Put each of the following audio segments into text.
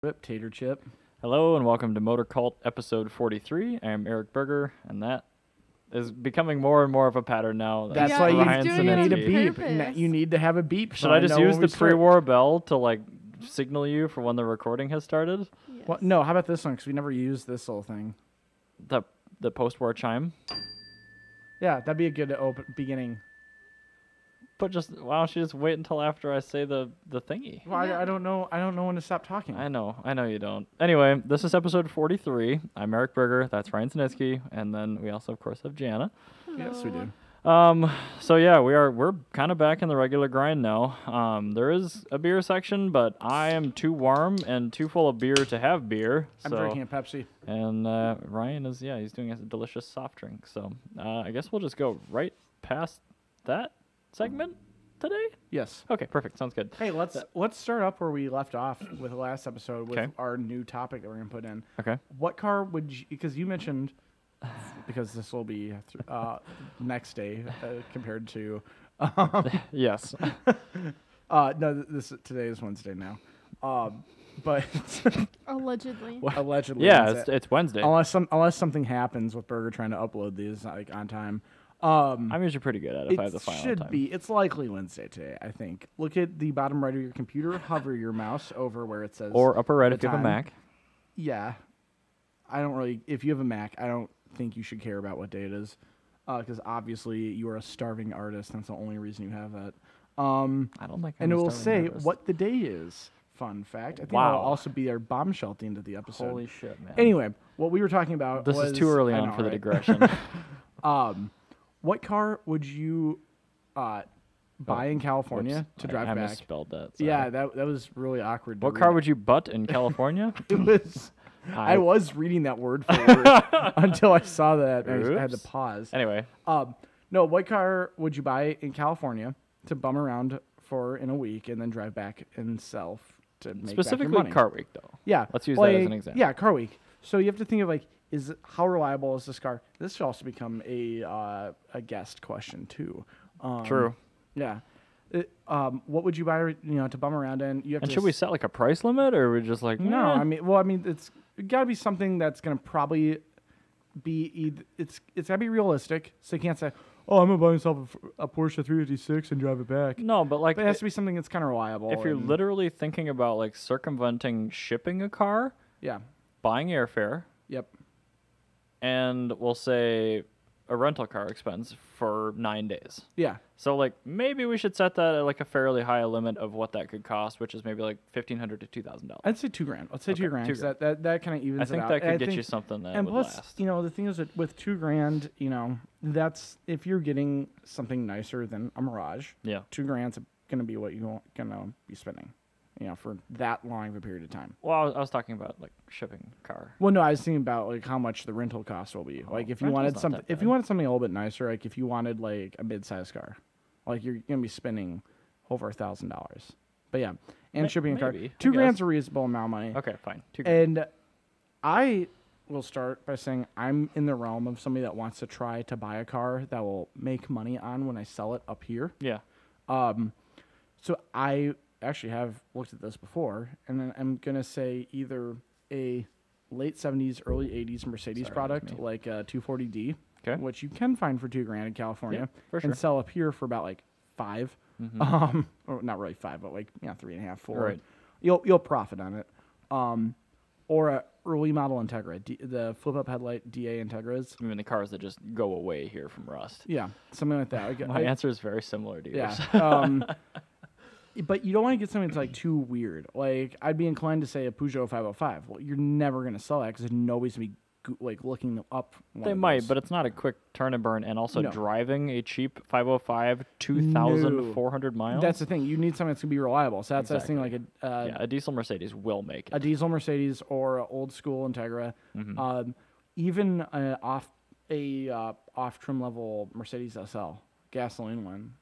Rip Tater Chip. Hello and welcome to MotorCult episode 43. I am Erik Berger, and that is becoming more and more of a pattern now. That's Yeah, why he's you doing it need a on beep. purpose. You need to have a beep. Should I just know use when the we start. pre-war bell to like signal you for when the recording has started? Yes. Well, no, how about this one? Because we never used this little thing. The post-war chime? Yeah, that'd be a good beginning. But why don't you just wait until after I say the thingy? Well, Yeah. I don't know. I don't know when to stop talking. I know you don't. Anyway, this is episode 43. I'm Erik Berger, that's Ryan Sinitsky, and then we also, of course, have Jana. Yes, we do. So yeah, we're kind of back in the regular grind now. There is a beer section, but I am too warm and too full of beer to have beer. I'm so, drinking a Pepsi. And Ryan is, he's doing a delicious soft drink. So I guess we'll just go right past that segment today. Yes. Okay, perfect. Sounds good. Hey, let's start up where we left off with the last episode with Okay. our new topic that we're gonna put in. Okay. What car would you? Because you mentioned, because this will be next day compared to. Yes. No, today is Wednesday now. But Allegedly. allegedly, Yeah, Wednesday. it's Wednesday. Unless something happens with Burger trying to upload these like on time. I'm usually pretty good at it if I have the It file on should time. be. It's likely Wednesday today, I think. Look at the bottom right of your computer. Hover your mouse over where it says. Or upper right the if you have a time. Mac. Yeah. I don't really. If you have a Mac, I don't think you should care about what day it is, because obviously you are a starving artist. That's the only reason you have that. I don't think I'm And it a will starving say artist. what the day is. Fun fact. I think Wow. that'll also be our bombshell at the end of the episode. Holy shit, man. Anyway, what we were talking about. This was, is too early I on know, for the right? digression. What car would you buy in California Whoops, to drive I back? misspelled that. Sorry. Yeah, that was really awkward. What car would you butt in California? It was. I was reading that word for word until I saw that. And I had to Oops. pause. Anyway, No, what car would you buy in California to bum around for in a week and then drive back and sell to make specifically back your money? Car Week though. Yeah, Let's use that as an like, example. Yeah, car week. So you have to think of like, how reliable is this car? This should also become a guest question too. True. Yeah. What would you buy? To bum around in? You have And to should we set like a price limit, or are we just like No, "Eh." I mean, it's got to be something that's gonna probably be. It's gotta be realistic. So you can't say, "Oh, I'm gonna buy myself a Porsche 356 and drive it back." No, but like But it has to be something that's kind of reliable. if you're and- literally thinking about like circumventing shipping a car, yeah, buying airfare, yep, and we'll say a rental car expense for 9 days. yeah, So like maybe we should set that at like a fairly high limit of what that could cost, which is maybe like $1,500 to $2,000. I'd say $2,000. Let's say Okay, $2,000. 'Cause $2,000. that kind of evens I it think out. that And could I get you think- something that And would plus, last. the thing is that with $2,000, that's if you're getting something nicer than a Mirage. Yeah. $2,000's gonna be what you're gonna be spending, for that long of a period of time. Well, I was talking about like shipping car. Well, no, I was thinking about like how much the rental cost will be. Like if you rental's wanted not something, that if you bad. wanted something a little bit nicer, like if you wanted like a mid-sized car, like you're gonna be spending over $1,000. But yeah, and shipping a car, maybe, I $2,000's guess. a reasonable amount of money. Okay, fine. $2,000. And I will start by saying I'm in the realm of somebody that wants to try to buy a car that will make money on when I sell it up here. Yeah. So I actually have looked at this before, and then I'm gonna say either a late '70s, early '80s Mercedes Sorry, product that's me. like a 240D, Okay. which you can find for $2,000 in California, Yeah, for sure. and sell up here for about like 5, or not really 5, but like 3.5, 4. Right. You'll profit on it, or a early model Integra, the flip up headlight DA Integras. I mean, the cars that just go away here from rust. Yeah, something like that. Like, My answer is very similar to yours. yeah. But you don't want to get something that's like too weird. Like I'd be inclined to say a Peugeot 505. Well, you're never gonna sell that because nobody's gonna be like looking up. They might, but it's not a quick turn and burn. And also No. driving a cheap 505, 2,400 miles. that's the thing. You need something that's gonna be reliable. So that's the thing. Like yeah, a diesel Mercedes will make a it. diesel Mercedes or an old school Integra, even off trim level Mercedes SL gasoline one.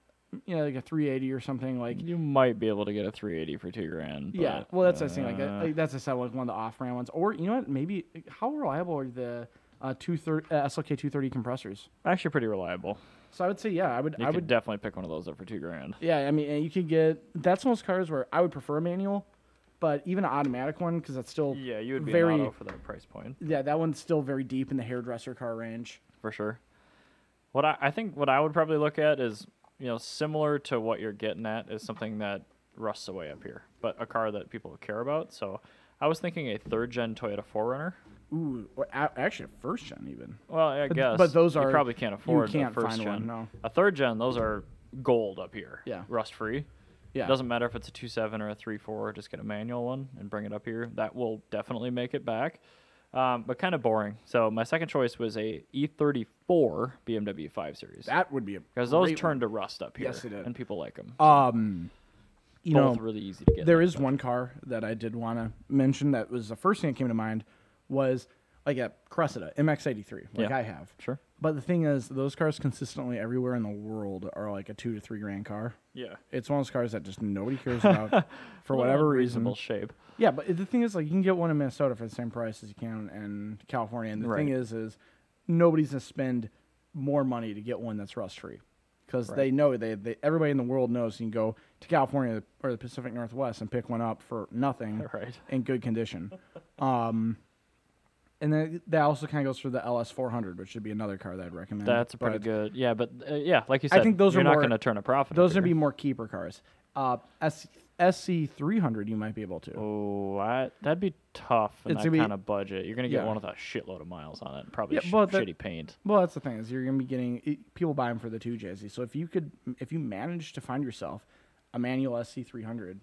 Like a 380 or something like. You might be able to get a 380 for $2,000. Yeah, but, well, that's the thing. Like that's one of the off-brand ones. Or you know what? Maybe how reliable are the SLK 230 compressors? actually pretty reliable. So I would say, yeah, I would. You I could would. definitely pick one of those up for $2,000. Yeah, I mean, and you could get. That's one of those cars where I would prefer a manual, But even an automatic one, because that's still Yeah, you would be very an auto for that price point. Yeah, that one's still very deep in the hairdresser car range. For sure. I think what I would probably look at is, similar to what you're getting at is something that rusts away up here, but a car that people care about. So I was thinking a third-gen Toyota 4Runner. Ooh, or actually a first gen even. Well, I guess. But those you are probably can't afford you can't the first find gen. one. No. A third gen, those are gold up here. Yeah. Rust-free. Yeah. It doesn't matter if it's a 2.7 or a 3.4. Just get a manual one and bring it up here. That will definitely make it back. But kind of boring. So my second choice was a E34 BMW 5 Series. That would be a because those great turn to rust up here. Yes, they did. And people like them. Both really easy to get. There is one car that I did want to mention that was the first thing that came to mind was like a Cressida MX-83, like I have. Sure. But the thing is, those cars consistently everywhere in the world are like a $2,000 to $3,000 car. Yeah. It's one of those cars that just nobody cares about for whatever reason. Reasonable shape. Yeah, but the thing is, like, you can get one in Minnesota for the same price as you can in California. And the thing is nobody's going to spend more money to get one that's rust-free. Because they know, they everybody in the world knows you can go to California or the Pacific Northwest and pick one up for nothing in good condition. And then that also kind of goes for the LS400, which should be another car that I'd recommend. That's pretty good. Yeah, but like you said, I think those you're are not more, going to turn a profit. Those are going to be more keeper cars. SC300 you might be able to. Oh, that'd be tough in that kind of budget. You're going to get one with a shitload of miles on it and probably shitty paint. Well, that's the thing is you're going to be getting people buy them for the 2JZ. So if you manage to find yourself a manual SC300,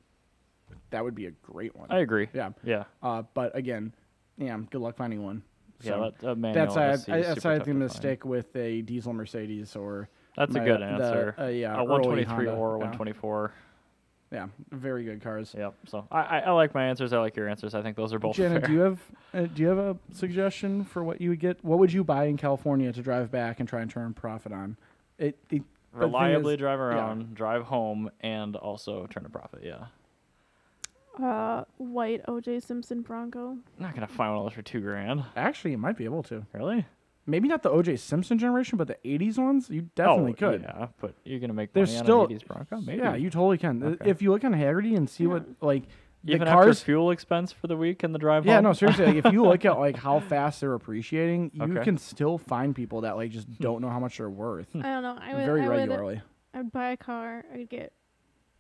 that would be a great one. I agree. Yeah. But again, good luck finding one. So that's I think to stick with a diesel Mercedes or that's a good answer. A 123 or a 124. Yeah, very good cars. Yep. So I like my answers. I like your answers. I think those are both Jenna, fair. do you have a suggestion for what you would get? What would you buy in California to drive back and try and turn profit on? Reliably drive around, drive home, and also turn a profit. Yeah. White O.J. Simpson Bronco. I'm not gonna find one of those for $2,000. Actually, you might be able to. Really? Maybe not the O.J. Simpson generation, but the '80s ones, you definitely could. Yeah, but you're gonna make There's money still on an '80s Bronco. Maybe. Yeah, you totally can. Okay. If you look on Haggerty and see what even the cars, after fuel expense for the week and the drive home. Yeah, no, seriously. Like, if you look at how fast they're appreciating, you can still find people that just don't know how much they're worth. I don't know. Regularly. I would buy a car. I would get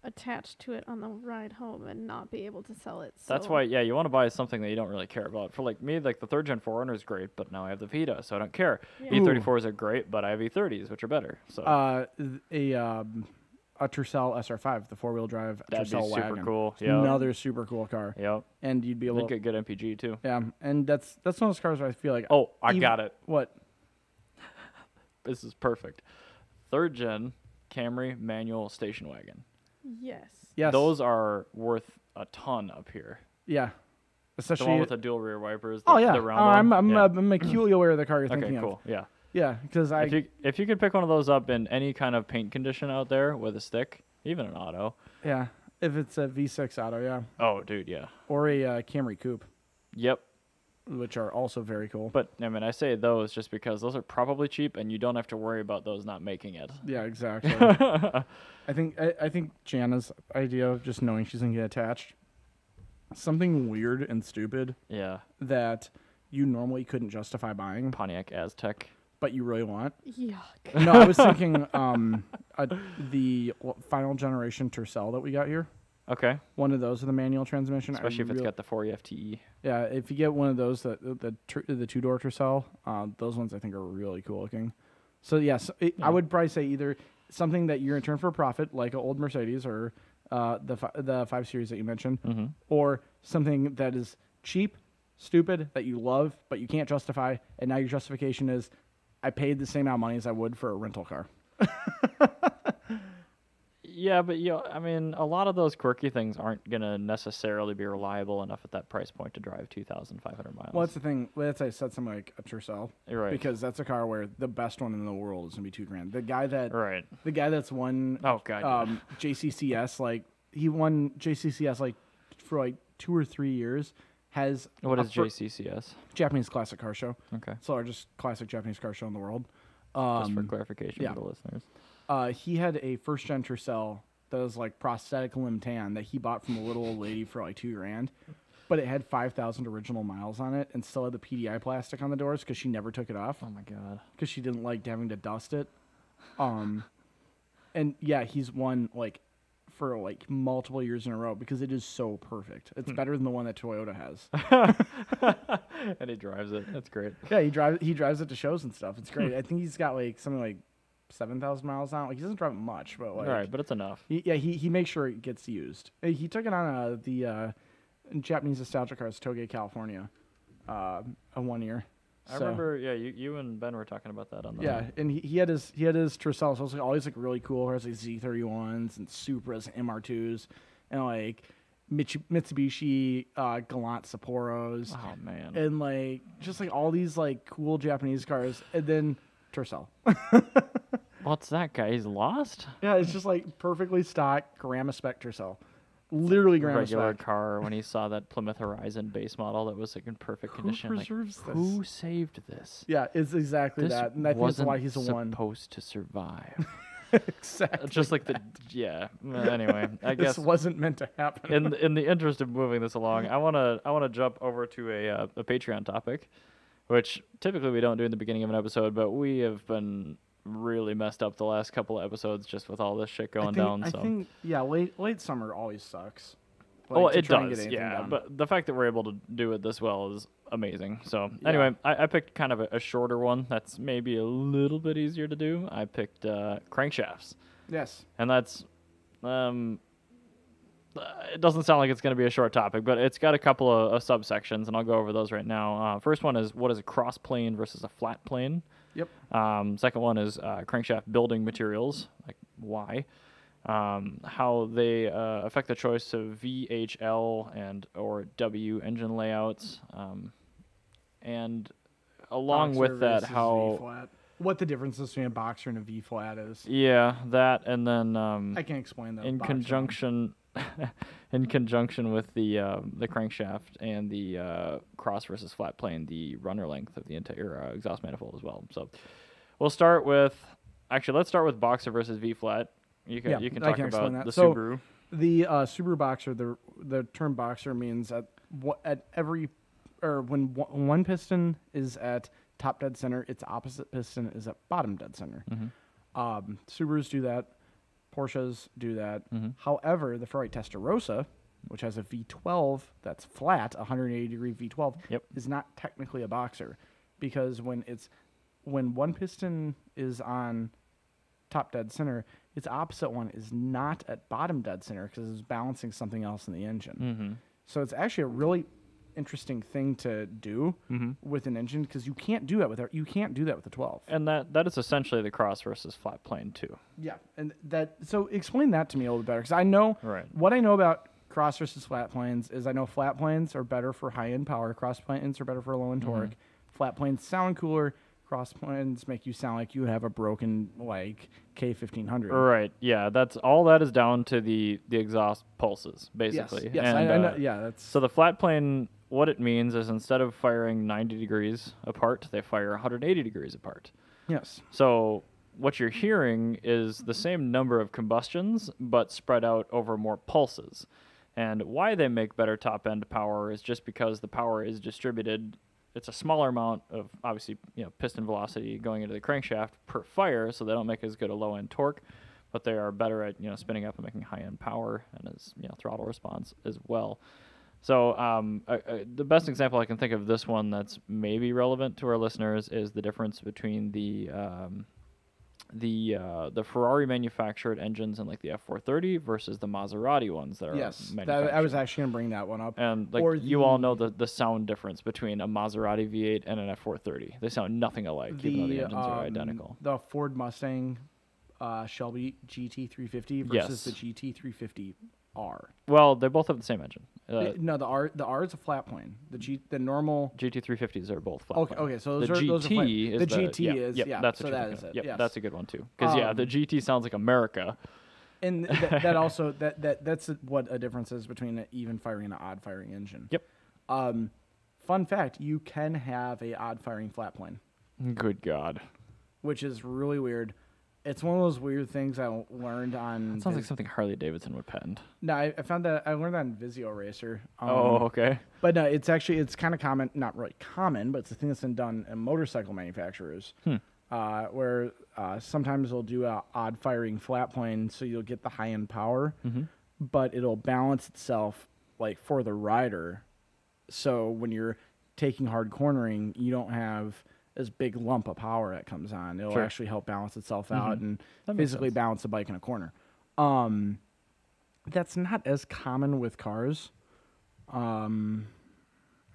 attached to it on the ride home and not be able to sell it. So. That's why, you want to buy something that you don't really care about. For me, the third gen 4Runner is great, but now I have the Vita, so I don't care. Yeah. E34s are great, but I have E30s, which are better. So a Tercel SR5, the 4-wheel drive Tercel super wagon. Cool. Yep. Another super cool car. Yep. And you'd be able to get good MPG too. Yeah, and that's one of those cars where I feel like I got it. What? This is perfect. Third gen Camry manual station wagon. Yes. Those are worth a ton up here. Yeah. Especially the one with the dual rear wipers. I'm acutely aware of the car you're thinking of. Okay, cool. Yeah. Yeah, because if you could pick one of those up in any kind of paint condition out there with a stick, even an auto. Yeah. If it's a V6 auto, yeah. Oh, dude, yeah. Or a Camry Coupe. Yep. Which are also very cool. But I say those just because those are probably cheap and you don't have to worry about those not making it. Yeah, exactly. I think Jana's idea of just knowing she's gonna get attached, something weird and stupid. Yeah. That you normally couldn't justify buying. Pontiac Aztec. But you really want? Yuck. No, I was thinking the final generation Tercel that we got here. Okay. One of those with a manual transmission. Especially if it's got the 4E FTE. Yeah, if you get one of those, the two-door Tercel, those ones I think are really cool looking. So, yes, I would probably say either something that you're in turn for a profit, like an old Mercedes or the 5 Series that you mentioned, or something that is cheap, stupid, that you love, but you can't justify, and now your justification is, I paid the same amount of money as I would for a rental car. Yeah, but a lot of those quirky things aren't gonna necessarily be reliable enough at that price point to drive 2,500 miles. Well, that's the thing. Let's say set something like a Tercel, right? Because that's a car where the best one in the world is gonna be $2,000. The guy that's won, JCCS, he won JCCS for 2 or 3 years. What is JCCS? Japanese Classic Car Show. Okay. It's the largest classic Japanese car show in the world. Just for clarification for the listeners. He had a first-gen Tercel that was like prosthetic limb tan that he bought from a little old lady for like $2,000, but it had 5,000 original miles on it and still had the PDI plastic on the doors because she never took it off. Oh my god. Because she didn't like having to dust it. And yeah, he's won like for like multiple years in a row because it is so perfect. It's better than the one that Toyota has. And he drives it. That's great. Yeah, he drives it to shows and stuff. It's great. I think he's got like something like 7,000 miles on it. Like he doesn't drive it much, but like All right, but it's enough. he makes sure it gets used. He took it on the Japanese nostalgia cars, Toge, California, 1 year. I remember, you and Ben were talking about that on the and he had his Tercel, so it was like always like really cool. It has like Z31s and Supras and MR2s and like Mitsubishi Galant Sapporos. Oh man. And like just like all these like cool Japanese cars, and then Tercel. What's that guy? He's lost? Yeah, it's just like perfectly stock Grandma spec Tercel. Literally Grandma Regular spec. car when he saw that Plymouth Horizon base model that was like in perfect condition. Who preserves like, this? Who saved this? Yeah, it's exactly This that. And I think that's wasn't why he's a one. supposed to survive. Exactly. Just like anyway, I guess this wasn't meant to happen. in the interest of moving this along, I wanna jump over to a Patreon topic, which typically we don't do in the beginning of an episode, but we have been really messed up the last couple of episodes just with all this shit going down. I So think late summer always sucks. well, to it try and get does, anything yeah. done. But the fact that we're able to do it this well is amazing. So anyway, I picked kind of a shorter one that's maybe a little bit easier to do. I picked crankshafts. Yes. And that's, it doesn't sound like it's going to be a short topic, but it's got a couple of subsections, and I'll go over those right now. First one is what is a cross plane versus a flat plane. Yep. Second one is crankshaft building materials, like why, how they affect the choice of VHL and or W engine layouts, and along Boxer with that, versus how V-flat. What the difference between a boxer and a V flat is. yeah, that, and then I can explain that. in boxer conjunction in conjunction with the crankshaft and the cross versus flat plane, the runner length of the entire exhaust manifold as well. So we'll start with let's start with boxer versus V flat. You can talk about the Subaru. The Subaru boxer, the term boxer means when one piston is at top dead center, its opposite piston is at bottom dead center. Mm-hmm. Subarus do that. Porsches do that. Mm-hmm. However, the Ferrari Testarossa, which has a V12 that's flat, 180-degree V12, is not technically a boxer because when one piston is on top dead center, its opposite one is not at bottom dead center because it's balancing something else in the engine. Mm-hmm. So it's actually a really interesting thing to do with an engine because you can't do that with the 12. And that is essentially the cross versus flat plane too. Yeah, and so explain that to me a little better because I know what I know about cross versus flat planes is I know flat planes are better for high end power, cross planes are better for low end torque. Flat planes sound cooler. Cross planes make you sound like you have a broken like K1500. Right. Yeah. That's all. That is down to the exhaust pulses, basically. Yes. And, I know. Yeah. That's so the flat plane. What it means is instead of firing 90 degrees apart, they fire 180 degrees apart. Yes. So what you're hearing is the same number of combustions, but spread out over more pulses. And why they make better top end power is just because the power is distributed. It's a smaller amount of, obviously, piston velocity going into the crankshaft per fire, so they don't make as good a low-end torque, but they are better at, spinning up and making high-end power and as, throttle response as well. So the best example I can think of this one that's maybe relevant to our listeners is the difference between the Ferrari manufactured engines in like the F430 versus the Maserati ones that are manufactured. I was actually going to bring that one up. And you all know the sound difference between a Maserati V8 and an F430. They sound nothing alike, even though the engines are identical. The Ford Mustang Shelby GT350 versus the GT350R. Well, they both have the same engine. No, the R is a flat plane. The normal GT350s are both flat plane. Okay, so the GT is that's what that is it. Yep, that's a good one too. Because the GT sounds like America. And that also that's what a difference is between an even firing and an odd firing engine. Yep. Fun fact: you can have a odd firing flat plane. Good God. Which is really weird. It's one of those weird things I learned on. That sounds like something Harley Davidson would patent. No, I found that I learned that in Vizio Racer. Okay. But no, it's kind of common, not really common, but it's a thing that's been done in motorcycle manufacturers, where sometimes they'll do a odd firing flat plane, so you'll get the high end power, but it'll balance itself like for the rider. So when you're taking hard cornering, you don't have this big lump of power that comes on. It'll actually help balance itself out and physically balance the bike in a corner. That's not as common with cars. I'm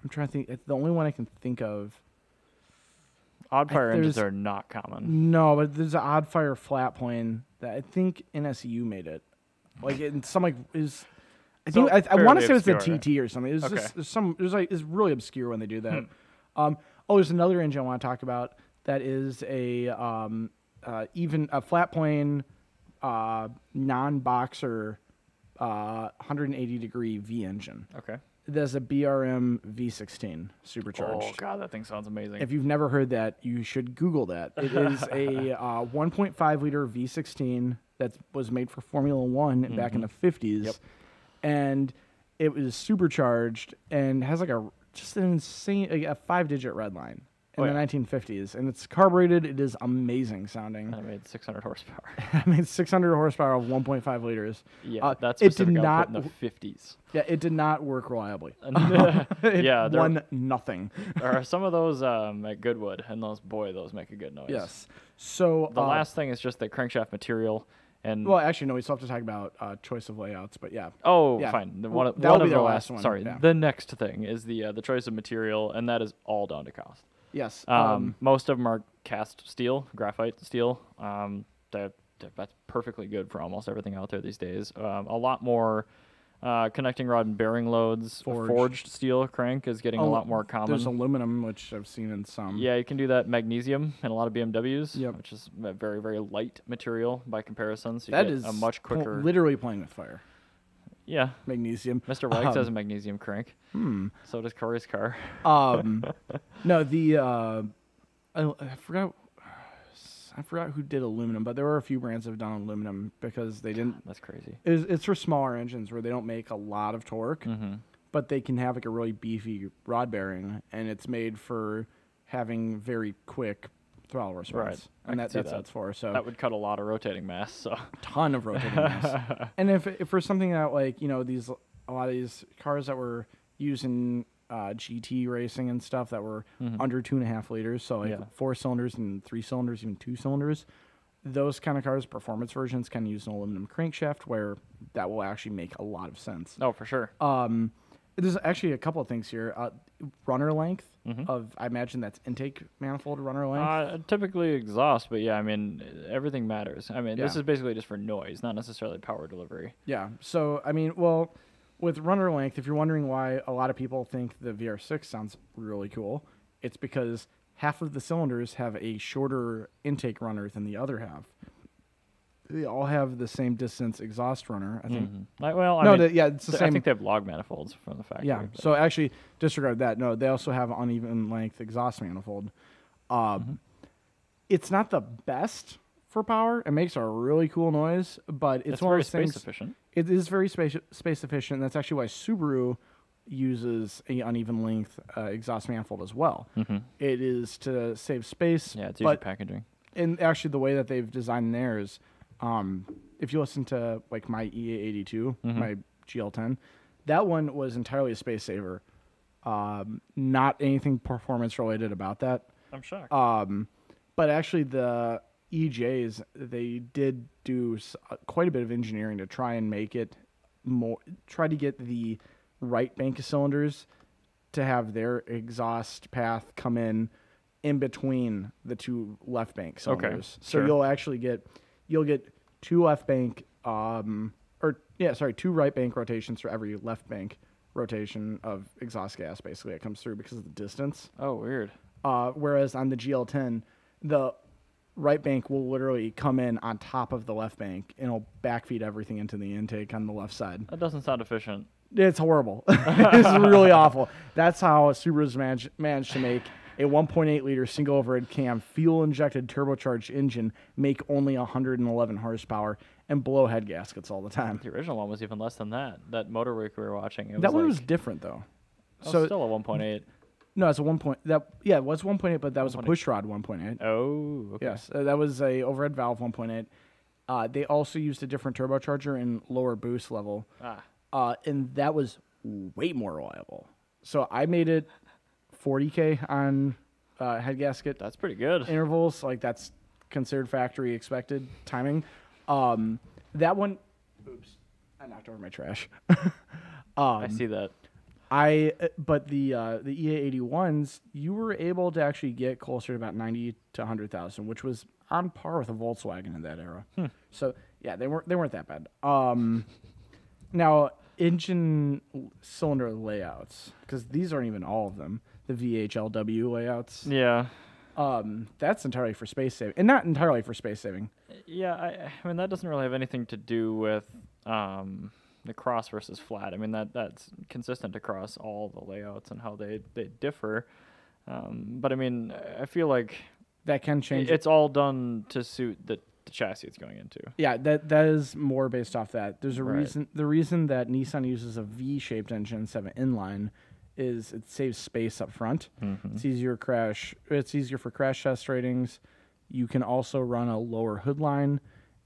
trying to think. It's the only one I can think of. Oddfire engines are not common. No, but there's an Oddfire flat plane that I think NSU made it. Like in some like is. I think I want to say it was the TT or something. It's it's really obscure when they do that. There's another engine I want to talk about that is a even a flat plane non-boxer 180-degree V engine. Okay. There's a BRM V16 supercharged. Oh god, that thing sounds amazing. If you've never heard that, you should Google that. It is a 1.5 liter V16 that was made for Formula One back in the 50s. Yep. And it was supercharged and has like just an insane, a 5-digit red line in the 1950s. And it's carbureted. It is amazing sounding. I made 600 horsepower. I made 600 horsepower of 1.5 liters. Yeah, that's specific output in the 50s. Yeah, it did not work reliably. It won nothing. There are some of those at Goodwood, and those make a good noise. Yes. So the last thing is just the crankshaft material. And well, actually, no, we still have to talk about choice of layouts, but yeah. Oh, yeah. Fine. One of the last one. Sorry, the next thing is the choice of material, and that is all down to cost. Yes. Most of them are cast steel, graphite steel. That's perfectly good for almost everything out there these days. A lot more connecting rod and bearing loads. Forged steel crank is getting a lot more common. There's aluminum, which I've seen in some. Yeah, you can do that. Magnesium in a lot of BMWs, which is a very, very light material by comparison. So you get a much quicker. Literally playing with fire. Yeah. Magnesium. Mr. Wags has a magnesium crank. So does Corey's car. No, I forgot who did aluminum, but there were a few brands that have done aluminum because they didn't. That's crazy. It's for smaller engines where they don't make a lot of torque, but they can have like a really beefy rod bearing, and it's made for having very quick throttle response. Right. And that's what it's for. So that would cut a lot of rotating mass. So a ton of rotating mass. And if for something that like a lot of these cars that were using GT racing and stuff that were under 2.5 liters, so like 4 cylinders and 3 cylinders, even 2 cylinders, those kind of cars, performance versions, can use an aluminum crankshaft where that will actually make a lot of sense. Oh, for sure. There's actually a couple of things here. Runner length I imagine that's intake manifold runner length. Typically exhaust, but yeah, I mean, everything matters. I mean, this is basically just for noise, not necessarily power delivery. Yeah. So, I mean, well, with runner length, if you're wondering why a lot of people think the VR6 sounds really cool, it's because half of the cylinders have a shorter intake runner than the other half. They all have the same distance exhaust runner, I think. It's the same. I think they have log manifolds from the factory. Yeah, so actually, disregard that. No, they also have uneven length exhaust manifold. It's not the best for power. It makes a really cool noise, but it's one of those things. Space efficient. It is very space efficient. That's actually why Subaru uses a uneven length exhaust manifold as well. It is to save space. Yeah, it's usually packaging. And actually, the way that they've designed theirs, if you listen to like my EA82, my GL10, that one was entirely a space saver. Not anything performance related about that. I'm shocked. But actually, the EJs, they did do quite a bit of engineering to try and make it try to get the right bank of cylinders to have their exhaust path come in between the two left bank cylinders. Okay, so you'll get two left bank, two right bank rotations for every left bank rotation of exhaust gas, basically, that comes through because of the distance. Oh, weird. Whereas on the GL10, the right bank will literally come in on top of the left bank, and it'll backfeed everything into the intake on the left side. That doesn't sound efficient. It's horrible. It's really awful. That's how Subaru's managed to make a 1.8 liter single overhead cam, fuel injected turbocharged engine make only 111 horsepower and blow head gaskets all the time. The original one was even less than that. That motor week we were watching. That one was different though. So still a 1.8. No, it's a 1. It was 1.8, but that was a pushrod 1.8. Oh, okay. Yes, that was a overhead valve 1.8. They also used a different turbocharger and lower boost level. And that was way more reliable. So I made it 40K on head gasket. That's pretty good. Intervals, like that's considered factory expected timing. That one, oops, I knocked over my trash. I see that. But the EA81s, you were able to actually get closer to about 90 to 100,000, which was on par with a Volkswagen in that era. So yeah, they weren't that bad. Now engine cylinder layouts, because these aren't even all of them. The VHLW layouts. Yeah. That's entirely for space saving, and not entirely for space saving. Yeah, I mean that doesn't really have anything to do with the cross versus flat. I mean that's consistent across all the layouts and how they differ. But I mean I feel like that can change. It's all done to suit the chassis it's going into. Yeah, that is more based off that. There's a reason. The reason that Nissan uses a V-shaped engine instead of an inline is it saves space up front. It's easier for crash test ratings. You can also run a lower hood line,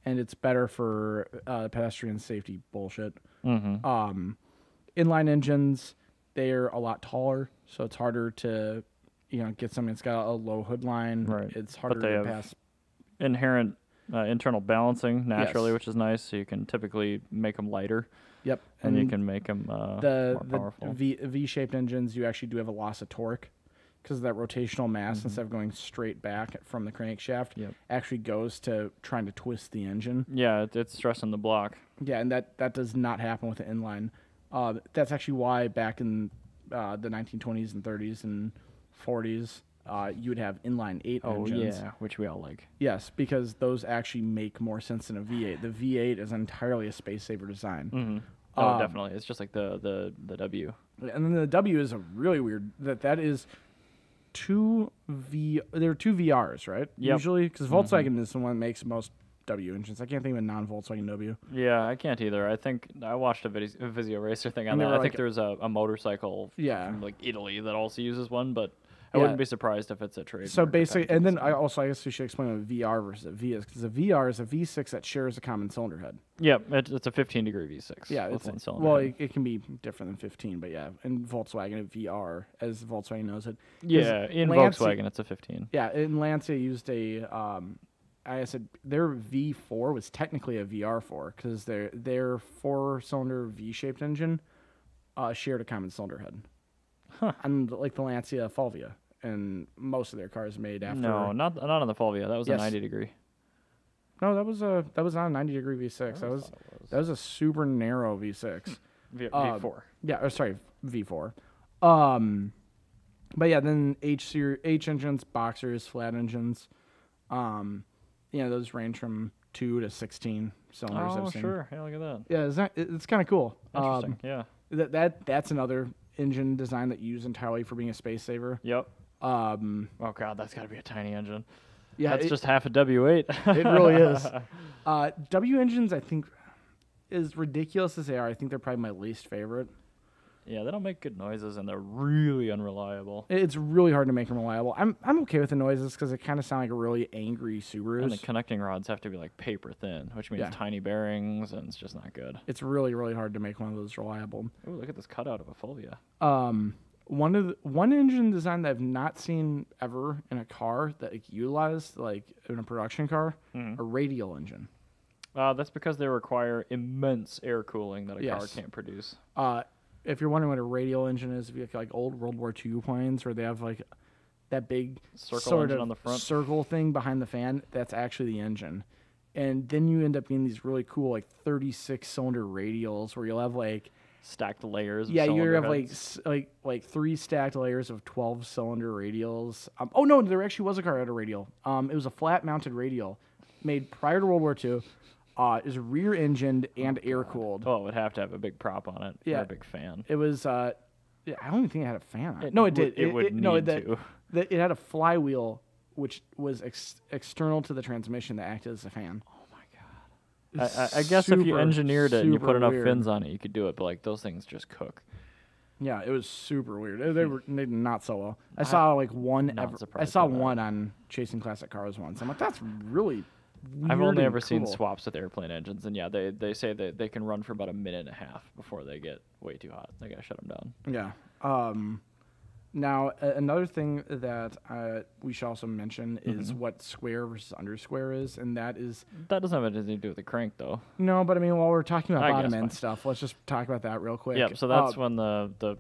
and it's better for pedestrian safety bullshit. Inline engines, they're a lot taller, so it's harder to get something that's got a low hood line. Right. It's harder to pass. Inherent internal balancing naturally, Yes. which is nice. So you can typically make them lighter. Yep. And you can make them more powerful. The V-shaped engines, you actually do have a loss of torque because of that rotational mass. Instead of going straight back from the crankshaft, actually goes to trying to twist the engine. Yeah, it's stressing the block. Yeah, and that does not happen with the inline. That's actually why back in the 1920s and 30s and 40s, you would have inline 8 engines. Oh, yeah, which we all like. Yes, because those actually make more sense than a V8. The V8 is entirely a space-saver design. Oh, definitely. It's just like the W. And then the W is a really weird... That is there are two VRs, right? Yep. Usually, because Volkswagen is the one that makes most W engines. I can't think of a non-Volkswagen W. Yeah, I can't either. I think I watched a Vizio Racer thing on that. I think there's a motorcycle from like Italy that also uses one, but I wouldn't be surprised if it's a trade. So basically, and then I guess we should explain what a VR versus a V is, because a VR is a V6 that shares a common cylinder head. Yep, it's a 15-degree V6. Yeah, with one cylinder. It can be different than 15, but yeah, in Volkswagen, a VR, as Volkswagen knows it. Yeah, in Volkswagen, it's a 15. Yeah, in Lancia used I said their V4 was technically a VR4 because their 4-cylinder V-shaped engine shared a common cylinder head. And like the Lancia Fulvia, and most of their cars made after. No, not on the Fulvia. That was a 90-degree. No, that was not a 90-degree V6. That was a super narrow V6. V4. Yeah, sorry, V4. But yeah, then H engines, boxers, flat engines. Those range from 2 to 16 cylinders. Oh, sure. Yeah, look at that. Yeah, it's kind of cool. Interesting. Yeah. That's another engine design that you use entirely for being a space saver. Yep. Oh god, that's got to be a tiny engine. Yeah, that's just half a W8. It really is. W engines, I think, as ridiculous as they are, I think they're probably my least favorite. Yeah, they don't make good noises, and they're really unreliable. It's really hard to make them reliable. I'm okay with the noises because they kind of sound like a really angry Subarus. And the connecting rods have to be like paper thin, which means tiny bearings, and it's just not good. It's really, really hard to make one of those reliable. Ooh, look at this cutout of a Fulvia. One engine design that I've not seen ever in a car that utilized like in a production car, a radial engine. That's because they require immense air cooling that a car can't produce. If you're wondering what a radial engine is, if you look like old World War II planes where they have like that big circle engine on the front, circle thing behind the fan, that's actually the engine. And then you end up getting these really cool like 36-cylinder radials where you'll have like stacked layers. Yeah, you have heads. like 3 stacked layers of 12-cylinder radials. Oh no, there actually was a car that had a radial. It was a flat-mounted radial made prior to World War II. Is rear-engined and air-cooled. Oh, it would have to have a big prop on it. Yeah, or a big fan. It was Yeah, I don't even think it had a fan on it. It No, it would- did. it would need to. It had a flywheel, which was external to the transmission that acted as a fan. Oh my god! I guess if you engineered it and you put enough weird. fins on it, you could do it. But like those things just cook. Yeah, it was super weird. They did not so well. I saw like one. not I surprised saw by that. one on Chasing Classic Cars once. I'm like, that's really. I've weird only and ever seen cool. swaps with airplane engines, and yeah, they say that they can run for about a minute and a half before they get way too hot. They gotta shut them down. Yeah. Now another thing that we should also mention is what square versus under square is, and that is That doesn't have anything to do with the crank, though. no. But I mean, while we're talking about I bottom guess end fine. stuff, let's just talk about that real quick. Yeah, so that's when the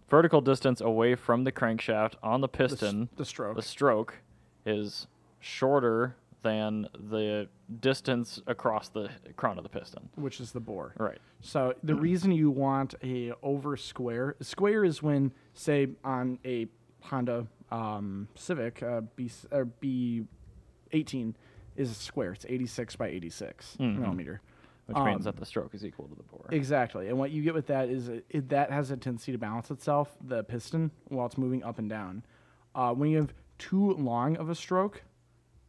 vertical distance away from the crankshaft on the piston, the stroke. the stroke, is shorter than the distance across the crown of the piston. Which is the bore. Right. So the reason you want a over square is when, say, on a Honda Civic B18 is a square. It's 86 by 86 millimeter. Which means that the stroke is equal to the bore. Exactly. And what you get with that is that has a tendency to balance itself, the piston, while it's moving up and down. When you have too long of a stroke,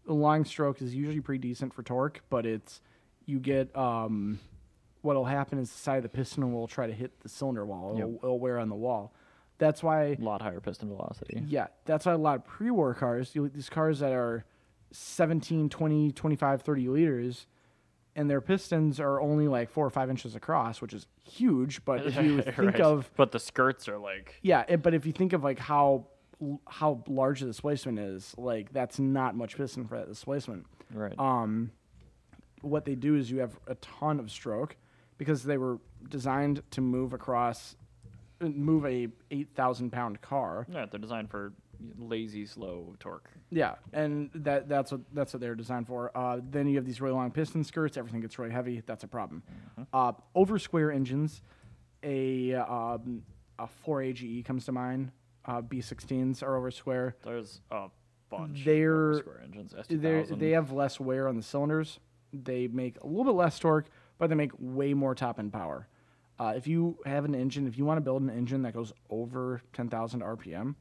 the long stroke is usually pretty decent for torque, but you get what'll happen is the side of the piston will try to hit the cylinder wall. It'll wear on the wall. That's why A lot higher piston velocity. yeah, that's why a lot of pre-war cars, these cars that are 17, 20, 25, 30 liters, and their pistons are only like 4 or 5 inches across, which is huge. But if you think Right. of But the skirts are like... but if you think of like how large the displacement is, like that's not much piston for that displacement. Right. What they do is you have a ton of stroke because they were designed to move a 8,000 pound car. Yeah, they're designed for lazy, slow torque. Yeah, and that's what they're designed for. Then you have these really long piston skirts. Everything gets really heavy. That's a problem. Over square engines, a 4AGE comes to mind. B16s are over square. There's a bunch They're- of square engines. S2000. They have less wear on the cylinders. They make a little bit less torque, but they make way more top end power. If you have an engine, if you want to build an engine that goes over 10,000 RPM,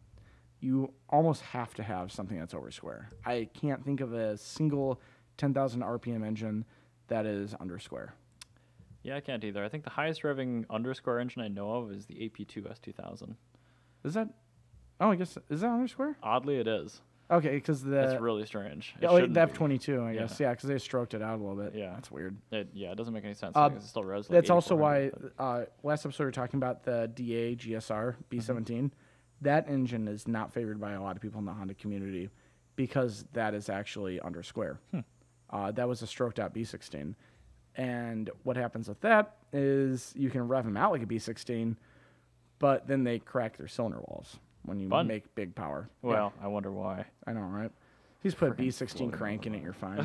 you almost have to have something that's over square. I can't think of a single 10,000 RPM engine that is under square. Yeah, I can't either. I think the highest revving underscore engine I know of is the AP2 S2000. Is that? Oh, I guess is that under square? Oddly, it is. Okay, because It's really strange. It the shouldn't be. F22, I guess. Yeah, because they stroked it out a little bit. Yeah. That's weird. It doesn't make any sense because it still revs like That's also why 8400, but- last episode we were talking about the DA GSR B17. That engine is not favored by a lot of people in the Honda community because that is actually under square. That was a stroked out B16. And what happens with that is you can rev them out like a B16, but then they crack their cylinder walls when you Fun. make big power. Well, I wonder why. Yeah, I know, right? He's put a B16 crank in it, you're fine.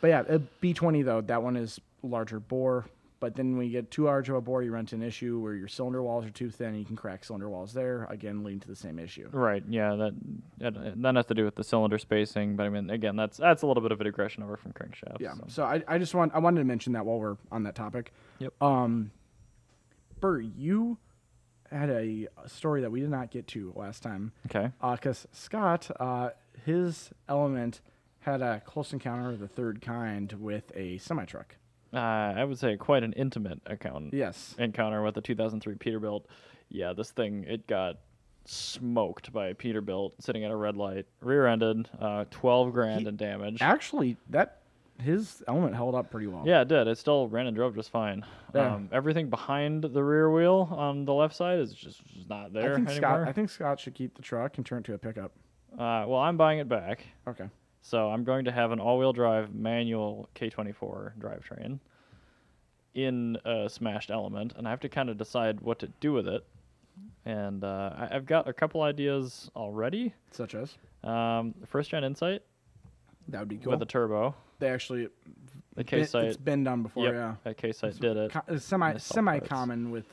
But yeah, a B20 though, that one is larger bore. But then when you get too large of a bore, you run into an issue where your cylinder walls are too thin. And you can crack cylinder walls there, again leading to the same issue. Right. Yeah. That has to do with the cylinder spacing. But I mean, again, that's a little bit of a digression over from crankshafts. Yeah. So I wanted to mention that while we're on that topic. Yep. Bert, you had a story that we did not get to last time. Okay. Because Scott, his Element had a close encounter of the third kind with a semi-truck. I would say quite an intimate Yes. encounter with the 2003 Peterbilt. Yeah, this thing, it got smoked by a Peterbilt sitting at a red light, rear-ended, 12 grand in damage. Actually, his Element held up pretty well. Yeah, it did. It still ran and drove just fine. Yeah. Everything behind the rear wheel on the left side is just not there anymore. I think Scott should keep the truck and turn it to a pickup. Well, I'm buying it back. Okay. So I'm going to have an all-wheel drive manual K24 drivetrain in a smashed Element, and I have to kind of decide what to do with it. And I've got a couple ideas already. Such as? First-gen Insight That would be cool. with a turbo. They actually, The K-Sight. it's been done before, Yep, yeah. that K-Sight did it. It's Missed all parts. semi-common with...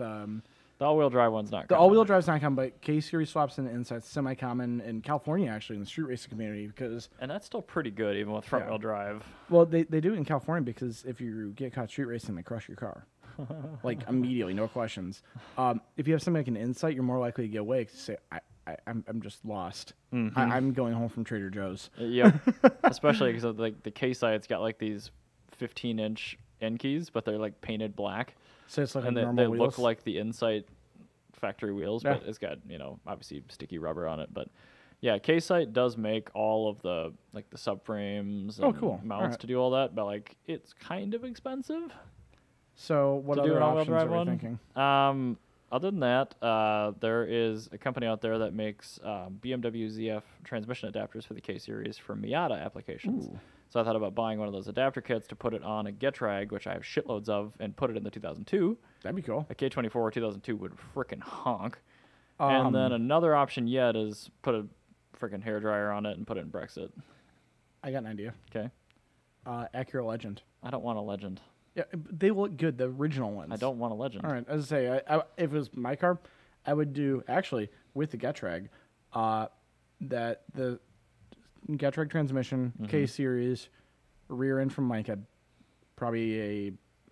The all-wheel drive one's not. the common. all-wheel drive's not common, but K-Series swaps and Insight's semi-common in California, actually, in the street racing community, because... And that's still pretty good, even with front-wheel drive. Well, they do it in California because if you get caught street racing, they crush your car. like immediately, no questions. If you have something like an Insight, you're more likely to get away 'cause you say, I'm just lost. I'm going home from Trader Joe's. Yep. Especially because like the K-Sight's got like these 15-inch end keys, but they're like painted black. So it's like and normal they wheels. look like the Insight factory wheels, Yeah. but it's got, obviously sticky rubber on it. But yeah, K-Sight does make all of the like the subframes and cool. mounts Alright. to do all that, but like it's kind of expensive. So what to do other an all-wheel options drive are we one. thinking? Other than that, there is a company out there that makes BMW ZF transmission adapters for the K series for Miata applications. Ooh. So I thought about buying one of those adapter kits to put it on a Getrag, which I have shitloads of, and put it in the 2002. That'd be cool. A K24 2002 would frickin' honk. And then another option yet is put a frickin' hairdryer on it and put it in Brexit. I got an idea. Okay. Acura Legend. I don't want a Legend. Yeah, they look good. The original ones. I don't want a Legend. All right. As I say, if it was my car, I would do actually with the Getrag, that the Getrag transmission, K series, rear end from Mica, probably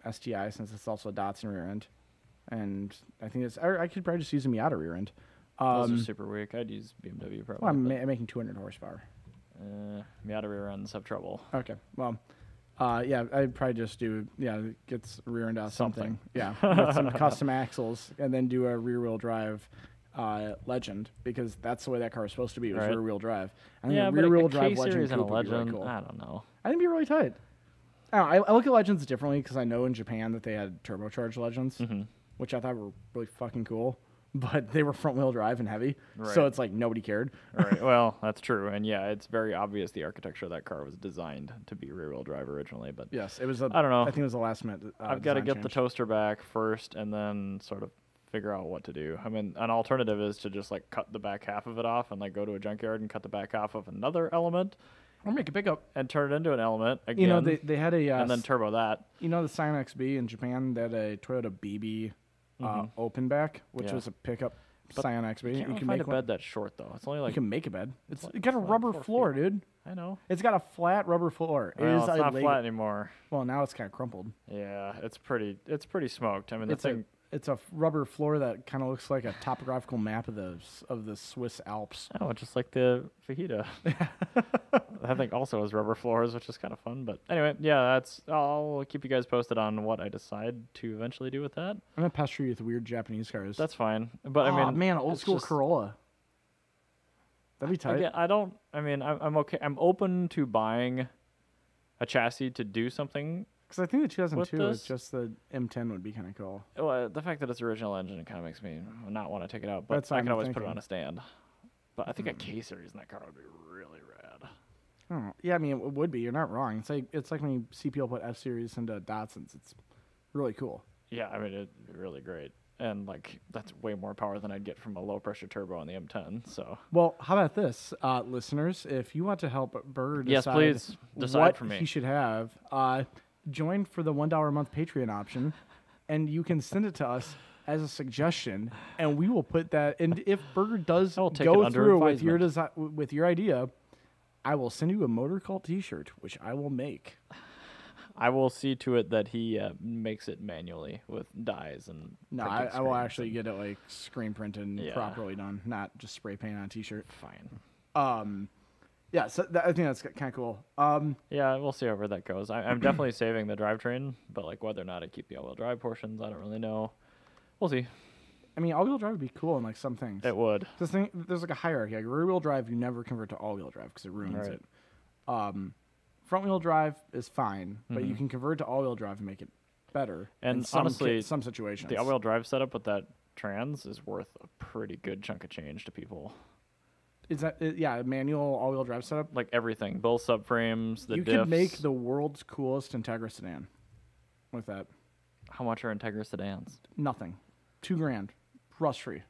a STI since it's also a Datsun rear end, and I think I could probably just use a Miata rear end. Those are super weak. I'd use BMW probably. Well, I'm making 200 horsepower. Miata rear ends have trouble. Okay. Well, yeah, I'd probably just do gets rear end out something. Something. Yeah, with some custom axles, and then do a rear wheel drive Legend, because that's the way that car is supposed to be. It was Right. rear wheel drive. I think Yeah, a but rear wheel a drive K Legend series and a coupe would be really Legend, cool. I don't know. I think it'd be really tight. I look at Legends differently because I know in Japan that they had turbocharged Legends, which I thought were really fucking cool. But they were front wheel drive and heavy, so Right. it's like nobody cared. Right. Well, that's true, and yeah, it's very obvious the architecture of that car was designed to be rear wheel drive originally. But Yes, it was. I don't know. I think it was the last minute. I've got to design get the change. toaster back first, and then sort of figure out what to do. I mean, an alternative is to just like cut the back half of it off and like go to a junkyard and cut the back half of another element Or make a pickup. and turn it into an element again. You know, they had a and then turbo that. you know the Scion XB in Japan. They had a Toyota BB open back, which Yeah. was a pickup But Scion XB. You You can can find make a one. bed that's short though. It's only You like can make a bed. It's like- it got a it's like rubber 4 floor, feet. dude. I know. It's got a flat rubber floor. Well, it's a not leg- flat anymore. Well, now it's kind of crumpled. Yeah, it's pretty smoked. I mean, the It's thing. it's a rubber floor that kind of looks like a topographical map of the Swiss Alps. Oh, just like the fajita. I think also has rubber floors, which is kind of fun. But anyway, yeah, I'll keep you guys posted on what I decide to eventually do with that. I'm gonna pester you with weird Japanese cars. That's fine. But I mean, man, old it's school just- Corolla. That'd be tight. Again, I'm okay. I'm open to buying a chassis to do something. Because I think the 2002 With is this? just the M10 would be kind of cool. Well, the fact that it's original engine, it kind of makes me not want to take it out. But That's I what can I'm always put it thinking. on a stand. But I think a K series in that car would be really rad. Oh, yeah, I mean it would be. You're not wrong. It's like when you see people put F series into Datsuns. It's really cool. Yeah, I mean, it'd be really great. And, like, that's way more power than I'd get from a low-pressure turbo on the M10, so... Well, how about this, listeners? If you want to help Burr Yes, decide, please decide what for me. he should have, join for the $1 a month Patreon option, and you can send it to us as a suggestion, and we will put that. And if Burger does I will take go it under through with your advisement. with your idea, I will send you a MotorCult T-shirt, which I will make. I will see to it that he makes it manually with dyes and... No, printing I will screens actually and- get it like screen printed and Yeah. properly done, not just spray paint on a T-shirt. Fine. Yeah, so I think that's kind of cool. Yeah, we'll see where that goes. I'm definitely saving the drivetrain, but, like, whether or not I keep the all-wheel drive portions, I don't really know. We'll see. I mean, all-wheel drive would be cool in like some things. It would. There's like a hierarchy. Like rear-wheel drive, you never convert to all-wheel drive because it ruins Right. it. Front-wheel drive is fine, but you can convert to all-wheel drive and make it better. And in some honestly, some situations. The all-wheel drive setup with that trans is worth a pretty good chunk of change to people. Is that manual all-wheel drive setup? Like everything, both subframes, the You diffs. could make the world's coolest Integra sedan with that. How much are Integra sedans? Nothing. $2,000, rust-free.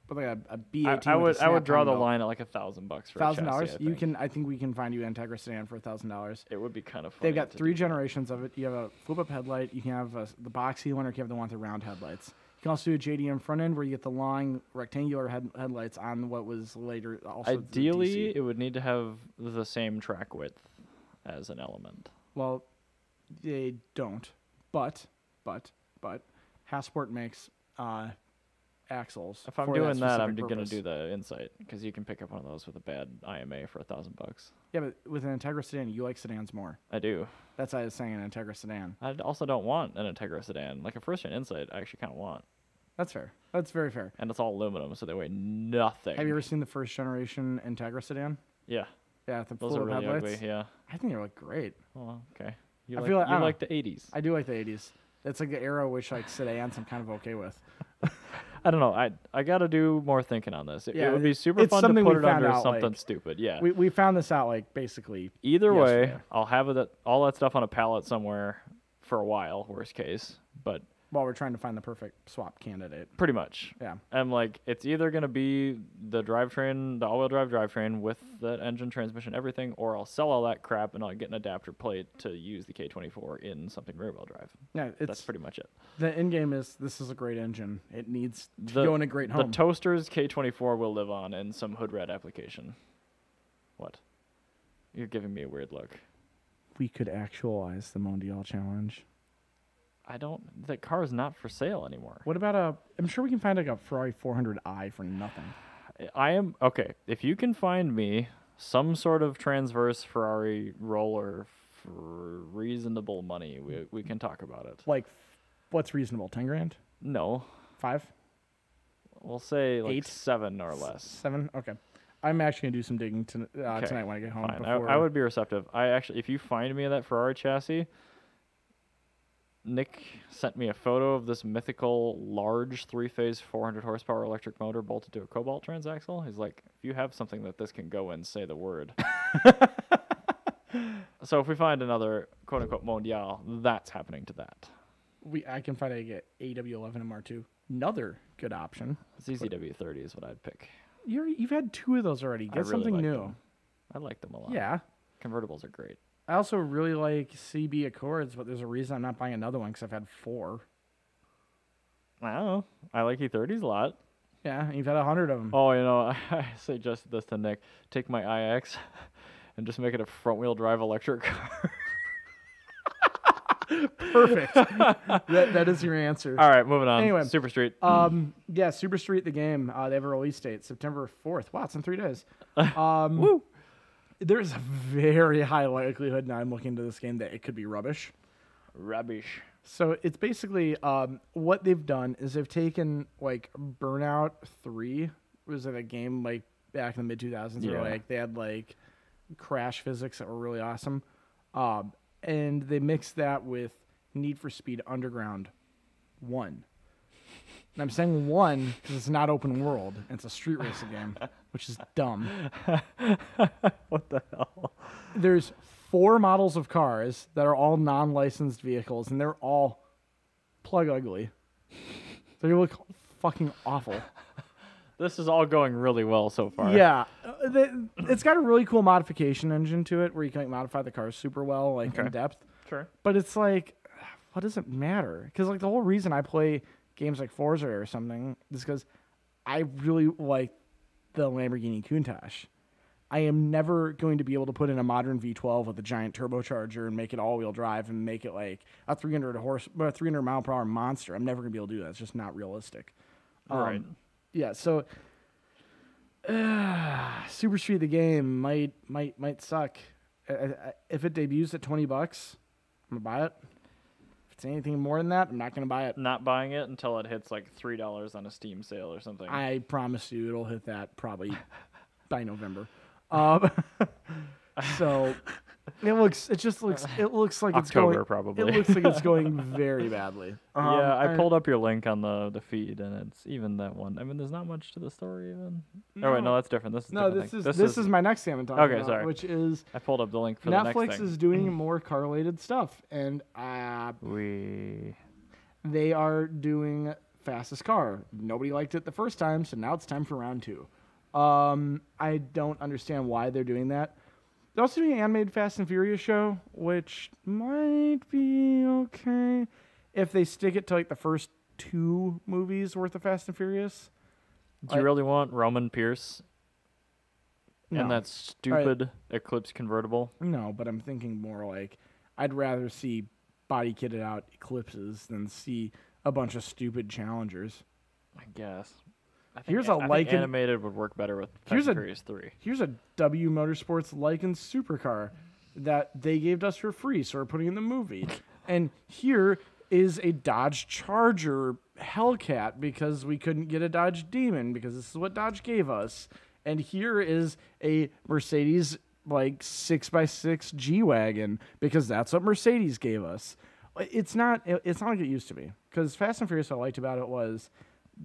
But like a B18. I with a would draw snap-on the belt. line at like $1,000 for a chassis, $1,000. I You think. can. I think we can find you an Integra sedan for $1,000. It would be kind of funny. They've got to 3 do that. generations of it. You have a flip-up headlight. You can have the boxy one, or you can have the one with the round headlights. You can also do a JDM front end where you get the long rectangular headlights on what was later also the Ideally, DC. it would need to have the same track width as an element. Well, they don't. But but Hasport makes axles. If I'm for doing that, I'm specific going to purpose. do the Insight because you can pick up one of those with a bad IMA for $1,000. Yeah, but with an Integra sedan, you like sedans more. I do. That's why I was saying an Integra sedan. I also don't want an Integra sedan. Like a first-gen Insight, I actually kind of want. That's fair. That's very fair. And it's all aluminum, so they weigh nothing. Have you ever seen the first generation Integra sedan? Yeah. Yeah, the Those full are really headlights. ugly, yeah. I think they look great. Oh, okay. You I like, feel like- I you don't like the 80s. I do like the 80s. It's like the era which like sedans I'm kind of okay with. I don't know. I got to do more thinking on this. Yeah, It would be super it's fun to something put we it found under out, something like, stupid. Yeah. We found this out like basically. Either way, yesterday. I'll have all that stuff on a pallet somewhere for a while, worst case. But While we're trying to find the perfect swap candidate. pretty much. Yeah. I'm like, it's either going to be the drivetrain, the all-wheel drive drivetrain with the engine, transmission, everything, or I'll sell all that crap and I'll get an adapter plate to use the K24 in something rear-wheel drive. Yeah, That's pretty much it. the end game is this is a great engine. It needs to The- go in a great The home. Toaster's K24 will live on in some hood red application. What? You're giving me a weird look. We could actualize the Mondial challenge. That car is not for sale anymore. What about I'm sure we can find like a Ferrari 400i for nothing. Okay, if you can find me some sort of transverse Ferrari roller for reasonable money, we can talk about it. Like, what's reasonable? 10 grand? No, 5? we'll say like 8? 7 or less. 7? Okay. I'm actually gonna do some digging tonight when I get home. Fine, Before I would be receptive. If you find me that Ferrari chassis, Nick sent me a photo of this mythical large 3-phase 400 horsepower electric motor bolted to a Cobalt transaxle. He's like, if you have something that this can go in, say the word. So if we find another quote unquote Mondial, that's happening to that. I can find a AW11 MR2. Another good option. ZZW30 is what I'd pick. You've had 2 of those already. I Get really something like new. them. I like them a lot. Yeah. Convertibles are great. I also really like CB Accords, but there's a reason I'm not buying another one because I've had 4. I don't know. I like E30s a lot. Yeah, and you've had 100 of them. Oh, I suggested this to Nick. Take my iX and just make it a front-wheel drive electric car. Perfect. that is your answer. All right, moving on. Anyway, Super Street. Yeah, Super Street the game. They have a release date, September 4th. Wow, it's in 3 days. Woo. There's a very high likelihood now I'm looking into this game that it could be rubbish. Rubbish. So it's basically what they've done is they've taken like Burnout 3 was it a game like back in the mid 2000s where like they had like crash physics that were really awesome, and they mixed that with Need for Speed Underground 1. And I'm saying 1 because it's not open world. And it's a street racing game, which is dumb. What the hell? There's 4 models of cars that are all non-licensed vehicles, and they're all plug ugly. They look fucking awful. This is all going really well so far. Yeah, it's got a really cool modification engine to it, where you can like, modify the cars super well, like in depth. Sure. But it's like, what does it matter? Because like the whole reason I play games like Forza or something is because I really like the Lamborghini Countach. I am never going to be able to put in a modern V12 with a giant turbocharger and make it all-wheel drive and make it like a 300 mile per hour monster. I'm never going to be able to do that. It's just not realistic. Right. Yeah. So, Super Street the game might suck. If it debuts at $20, I'm gonna buy it. If it's anything more than that, I'm not gonna buy it. Not buying it until it hits like $3 on a Steam sale or something. I promise you, it'll hit that probably by November. So it looks like it's October, going probably. It looks like it's going very badly. Yeah, I pulled up your link on the feed, and it's even that one. I mean, there's not much to the story even. Oh wait, no, that's different. This is No, different this is my next game I'm talking Okay, about, sorry. which is I pulled up the link for the next Netflix thing. is doing more car-related stuff, and they are doing fastest car. Nobody liked it the first time, so now it's time for round 2. I don't understand why they're doing that. They're also doing an animated Fast and Furious show, which might be okay if they stick it to like the first 2 movies worth of Fast and Furious. Do you really want Roman Pierce No. and that stupid Eclipse convertible? No, but I'm thinking more like I'd rather see body kitted out Eclipses than see a bunch of stupid Challengers. I guess. I think, Here's a I think Lycan- animated would work better with Fast and Furious 3. Here's a W Motorsports Lycan supercar that they gave us for free, so we're putting in the movie. And here is a Dodge Charger Hellcat because we couldn't get a Dodge Demon because this is what Dodge gave us. And here is a Mercedes like 6x6 G-Wagon because that's what Mercedes gave us. It's not like it used to be, because Fast and Furious, what I liked about it was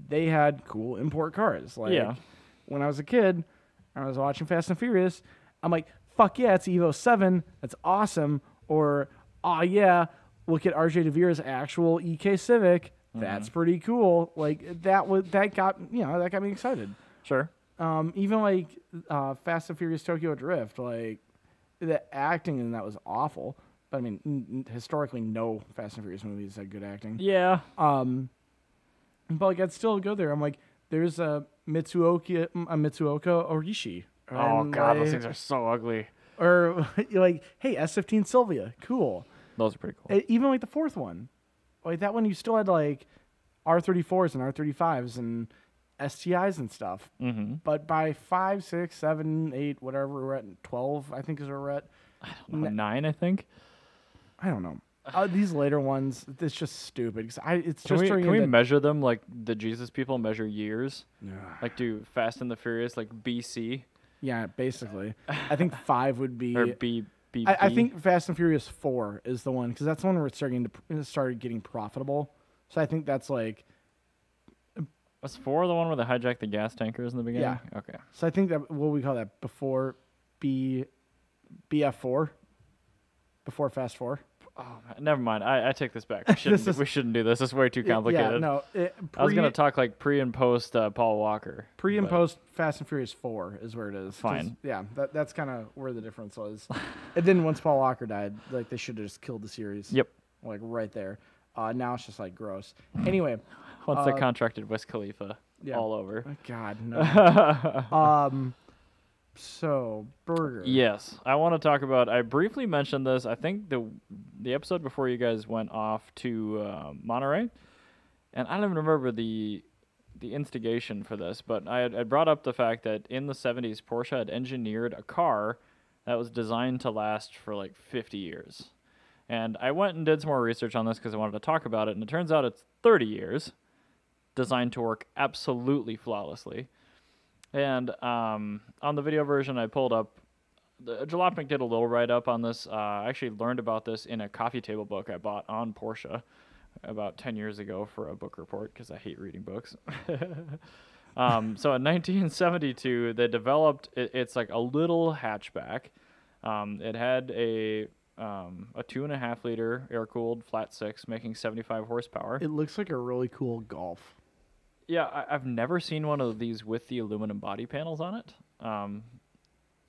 they had cool import cars. Like when I was a kid, I was watching Fast and Furious. I'm like, fuck yeah, it's Evo 7. That's awesome. Or, oh yeah, look at RJ DeVere's actual EK Civic. That's pretty cool. Like that got me excited. Sure. Even like Fast and Furious Tokyo Drift, like the acting in that was awful. But I mean, historically, no Fast and Furious movies had good acting. Yeah. But like I'd still go there. I'm like, there's a Mitsuoka Orishi. Oh god, those things are so ugly. Or you're like, hey, S15 Sylvia, cool. Those are pretty cool. Even like the fourth one, like that one, you still had like R34s and R35s and STIs and stuff. Mm-hmm. But by 5, 6, 7, 8, whatever we're at, 12, I think is where we're at. I don't know, 9, I think. I don't know. These later ones, it's just stupid. Can we measure them like the Jesus people measure years? Yeah. Like do Fast and the Furious like BC? Yeah, basically. I think 5 would be. Or B. I think Fast and Furious 4 is the one, because that's the one where it's started getting profitable. So I think that's like. Was 4 the one where they hijacked the gas tankers in the beginning? Yeah. Okay. So I think that, what we call that, before BF4? Before Fast 4? Oh, never mind. I take this back. We shouldn't do this. It's way too complicated. Yeah, no. I was going to talk like pre and post Paul Walker. Pre and post Fast and Furious 4 is where it is. Fine. Yeah, that's kind of where the difference was. And then once Paul Walker died, like they should have just killed the series. Yep. Like right there. Now it's just like gross. Anyway. Once they contracted Wiz Khalifa all over. God, no. So, burger. Yes, I want to talk about. I briefly mentioned this. I think the episode before you guys went off to Monterey, and I don't even remember the instigation for this, but I had brought up the fact that in the 70s, Porsche had engineered a car that was designed to last for like 50 years, and I went and did some more research on this because I wanted to talk about it, and it turns out it's 30 years, designed to work absolutely flawlessly. And on the video version I pulled up, Jalopnik did a little write-up on this. I actually learned about this in a coffee table book I bought on Porsche about 10 years ago for a book report because I hate reading books. So in 1972, they developed, it's like a little hatchback. It had a 2.5-liter air-cooled flat six making 75 horsepower. It looks like a really cool Golf. Yeah, I've never seen one of these with the aluminum body panels on it.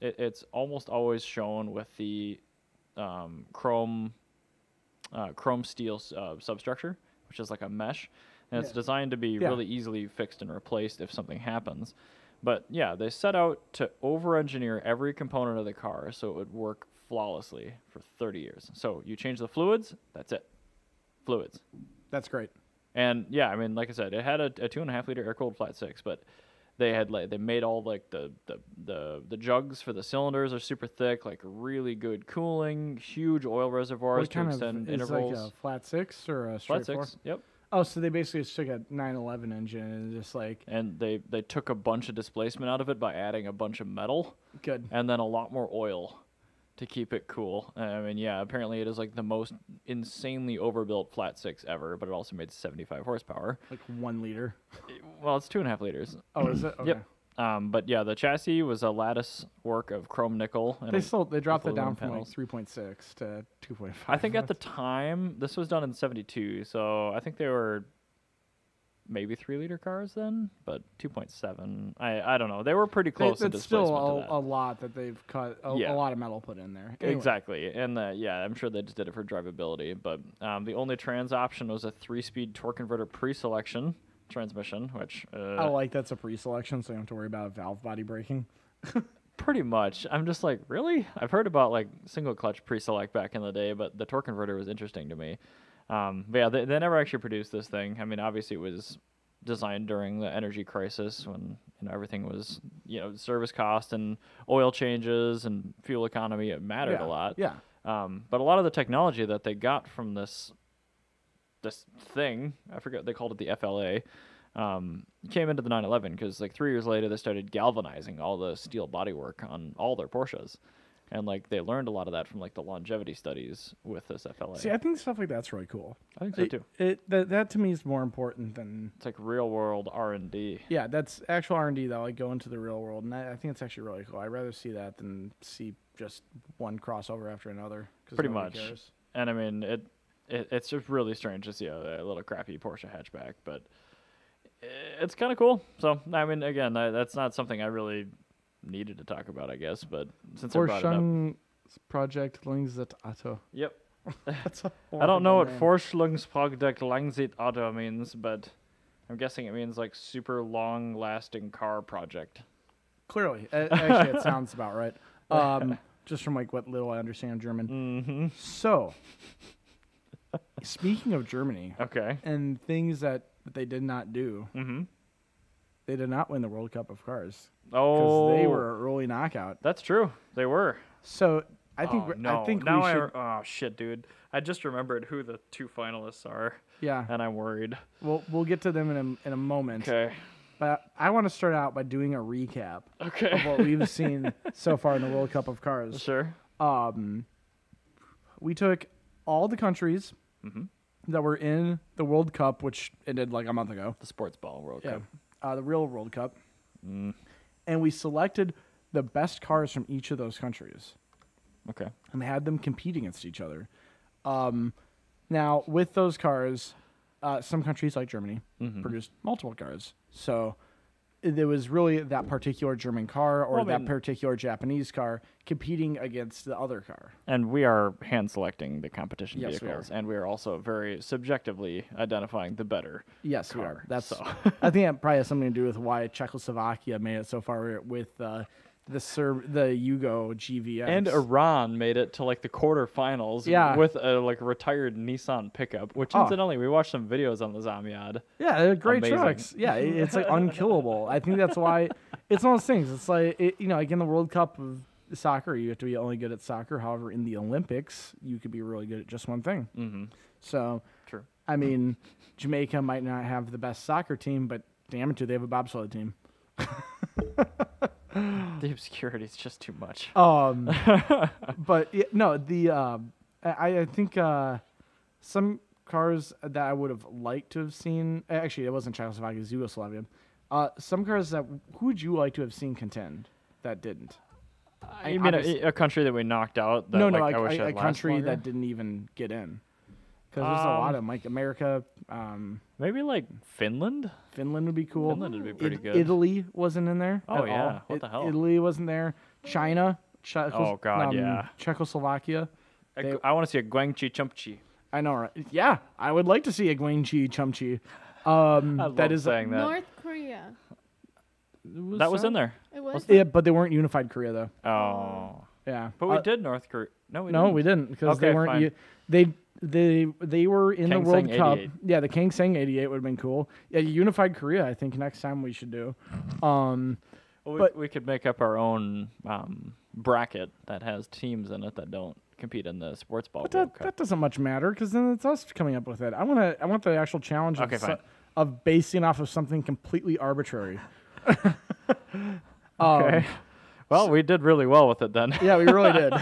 It's almost always shown with the chrome steel substructure, which is like a mesh, and it's designed to be really easily fixed and replaced if something happens. But yeah, they set out to over-engineer every component of the car so it would work flawlessly for 30 years. So you change the fluids, that's it. Fluids. That's great. And yeah, I mean, like I said, it had a 2.5-liter air-cooled flat six, but they made all like the jugs for the cylinders are super thick, like really good cooling, huge oil reservoirs to extend intervals. Like a flat six or a flat straight 4? six, yep. Oh, so they basically just took a 911 engine and just like. And they took a bunch of displacement out of it by adding a bunch of metal. Good. And then a lot more oil to keep it cool. I mean, yeah, apparently it is like the most insanely overbuilt flat six ever, but it also made 75 horsepower. Like 1 liter. Well, it's 2.5 liters. Oh, is it? Okay. Yep. But yeah, the chassis was a lattice work of chrome nickel. And they dropped it down from panels. like 3.6 to 2.5. I think at the time, this was done in 72, so I think they were maybe 3-liter cars then, but 2.7. I don't know. They were pretty close in displacement still to that. a lot that they've cut, a lot of metal put in there. Anyway. Exactly. And yeah, I'm sure they just did it for drivability, but the only trans option was a 3-speed torque converter pre-selection transmission, which I like that's a pre-selection, so you don't have to worry about valve body braking. Pretty much. I'm just like, really? I've heard about like single clutch pre-select back in the day, but the torque converter was interesting to me. But yeah, they never actually produced this thing. I mean, obviously it was designed during the energy crisis when everything was service cost and oil changes and fuel economy. It mattered a lot. Yeah. But a lot of the technology that they got from this thing, I forget, they called it the FLA, came into the 911 because like 3 years later they started galvanizing all the steel bodywork on all their Porsches. And like they learned a lot of that from like the longevity studies with this FLA. See, I think stuff like that's really cool. I think so too. That to me is more important than It's like real world R&D. Yeah, that's actual R&D that like go into the real world, and I think it's actually really cool. I'd rather see that than see just one crossover after another. Pretty much. Cares. And I mean, it's just really strange to see a little crappy Porsche hatchback, but it's kind of cool. So I mean, again, that's not something I really needed to talk about, I guess, but since I brought it up. Project Langsit Auto. Yep. That's I don't know what Forschungsprojekt Langsit Auto means, but I'm guessing it means like super long-lasting car project. Clearly. Actually, it sounds about right. Just from like what little I understand German. Mm-hmm. So, speaking of Germany. Okay. And things that they did not do. Mm-hmm. They did not win the World Cup of Cars. Oh, because they were an early knockout. That's true. They were. So I think oh shit, dude! I just remembered who the two finalists are. Yeah, and I'm worried. We'll get to them in a moment. Okay. But I want to start out by doing a recap. Okay. Of what we've seen so far in the World Cup of Cars. Sure. We took all the countries that were in the World Cup, which ended like a month ago. The Sports Ball World Cup. The real World Cup. And we selected the best cars from each of those countries. Okay. And had them compete against each other. Now, with those cars, some countries like Germany produced multiple cars. So there was really that particular German car or that particular Japanese car competing against the other car. And we are hand-selecting the competition vehicles. We are. And we are also very subjectively identifying the better Yes, car. we are. I think that probably has something to do with why Czechoslovakia made it so far with the Yugo GVX. And Iran made it to like the quarterfinals with a like retired Nissan pickup, which incidentally we watched some videos on the Zamyad. Yeah, they're great trucks. Yeah, it's like unkillable. I think that's why it's one of those things. It's like like in the World Cup of soccer, you have to be only good at soccer. However, in the Olympics, you could be really good at just one thing. Mm-hmm. So, true. I mean, Jamaica might not have the best soccer team, but damn it, do they have a bobsled team? The obscurity is just too much. But I think some cars that I would have liked to have seen. Actually, it wasn't Czechoslovakia; it was Yugoslavia. Some cars that who would you like to have seen contend that didn't? You mean a country that we knocked out? That, a country that didn't even get in. Because there's a lot of them, like America. Maybe like Finland? Finland would be cool. Finland would be pretty good. Italy wasn't in there. Oh, at yeah. all. What the hell? Italy wasn't there. China. Oh, God, yeah. Czechoslovakia. I want to see a Guangxi Chumpchi. I know, right? Yeah, I would like to see a Guangxi Chumpchi. That is saying that. North Korea. That was in there. It was? Yeah, but they weren't unified Korea, though. Oh. Yeah. But we did North Korea. No, we didn't. Because they weren't. They were in the World Cup. Yeah, the Kangsang 88 would have been cool. Yeah, unified Korea, I think next time we should do. But we could make up our own bracket that has teams in it that don't compete in the Sports Ball World Cup. That doesn't much matter because then it's us coming up with it. I want the actual challenge of basing off of something completely arbitrary. Okay. Well, we did really well with it then. Yeah, we really did.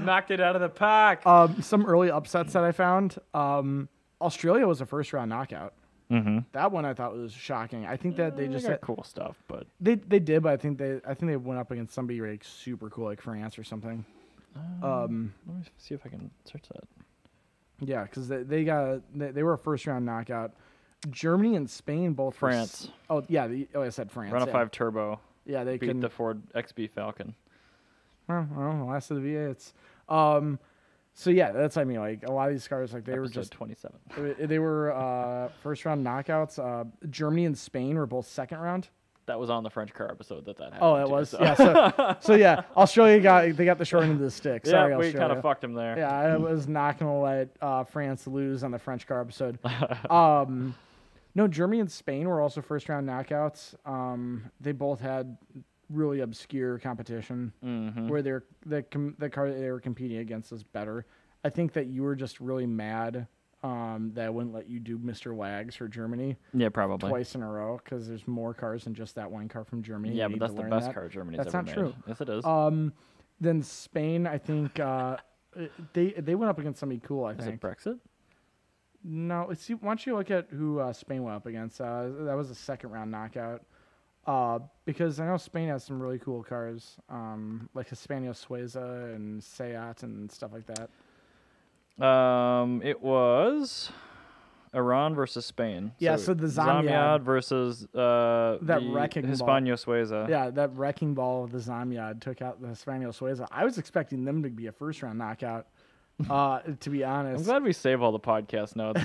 Knocked it out of the park. Some early upsets that I found. Australia was a first-round knockout. Mm-hmm. That one I thought was shocking. I think that they just got cool stuff, but they did. But I think they went up against somebody like super cool, like France or something. Let me see if I can search that. Yeah, because they were a first-round knockout. Germany and Spain both. France. I said France. Run a 5 turbo. Yeah, they beat the Ford XB Falcon. Well, the last of the V8s. So yeah, that's I mean like a lot of these cars like they were just 27. They were first round knockouts. Germany and Spain were both second round. That was on the French car episode that happened. Oh, it too, was? so. Yeah. So yeah, Australia they got the short end of the stick. Sorry, Yeah, we Australia. kind of fucked him there. Yeah, I was not going to let France lose on the French car episode. No, Germany and Spain were also first-round knockouts. They both had really obscure competition where the car that they were competing against was better. I think that you were just really mad that I wouldn't let you do Mr. Wags for Germany. Yeah, probably. Twice in a row because there's more cars than just that one car from Germany. Yeah, You but need that's to the learn best that. car Germany's That's ever not made. true. Yes, it is. Then Spain, I think they went up against somebody cool. I Is think. it Brexit? No, see, why don't you look at who Spain went up against? That was a second-round knockout. Because I know Spain has some really cool cars, like Hispano Suiza and Seat and stuff like that. It was Iran versus Spain. Yeah, so the Zamiad versus that the wrecking ball. Hispano Suiza. Yeah, that wrecking ball of the Zamiad took out the Hispano Suiza. I was expecting them to be a first-round knockout, to be honest. I'm glad we save all the podcast notes.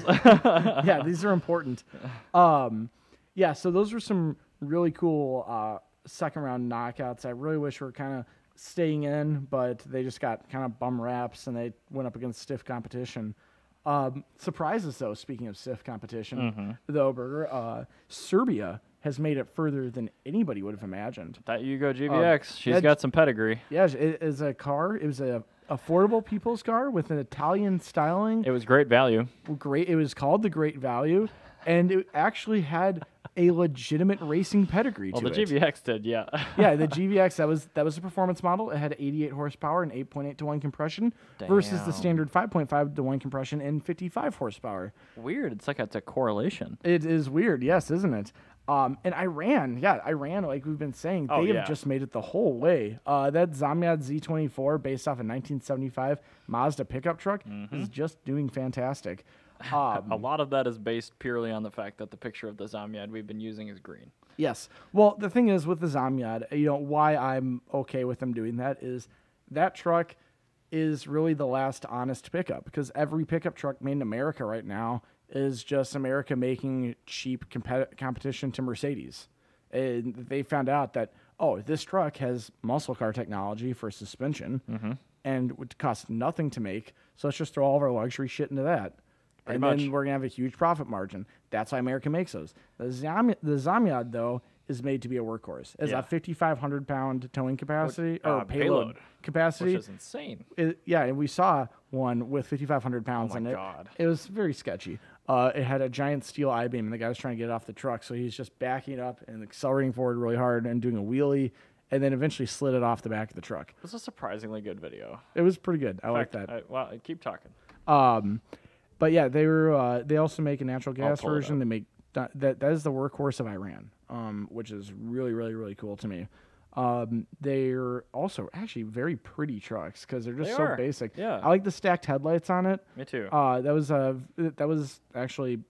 Yeah, these are important. Yeah, so those were some really cool second-round knockouts. I really wish we were kind of staying in, but they just got kind of bum raps, and they went up against stiff competition. Surprises, though, speaking of stiff competition, though, Berger, Serbia has made it further than anybody would have imagined. That Yugo GVX. She's got some pedigree. Yeah, it is a car. It was a affordable people's car with an Italian styling. It was great value. Great. It was called the Great Value, and it actually had a legitimate racing pedigree to it. Well, the GVX did, yeah. Yeah, the GVX, that was a performance model. It had 88 horsepower and 8.8 to 1 compression versus the standard 5.5 to 1 compression and 55 horsepower. Weird. It's like it's a correlation. It is weird, yes, isn't it? And Iran, like we've been saying, they have just made it the whole way. That Zamiad Z24, based off a 1975 Mazda pickup truck, is just doing fantastic. A lot of that is based purely on the fact that the picture of the Zamiad we've been using is green. Yes. Well, the thing is with the Zamiad, why I'm okay with them doing that is that truck is really the last honest pickup, because every pickup truck made in America right now is just America making cheap competition to Mercedes. And they found out that, this truck has muscle car technology for suspension and would cost nothing to make, so let's just throw all of our luxury shit into that. Then we're going to have a huge profit margin. That's why America makes those. The Zamiad, though, is made to be a workhorse. It's a 5,500-pound towing capacity, or payload capacity. Which is insane. And we saw one with 5,500 pounds in it. God. It was very sketchy. It had a giant steel I-beam, and the guy was trying to get it off the truck, so he's just backing up and accelerating forward really hard and doing a wheelie, and then eventually slid it off the back of the truck. This is a surprisingly good video. It was pretty good. I like that. Keep talking. But yeah, they also make a natural gas version. They make that is the workhorse of Iran, which is really, really, really cool to me. They're also actually very pretty trucks because they're just so basic. Yeah. I like the stacked headlights on it. Me too. That was actually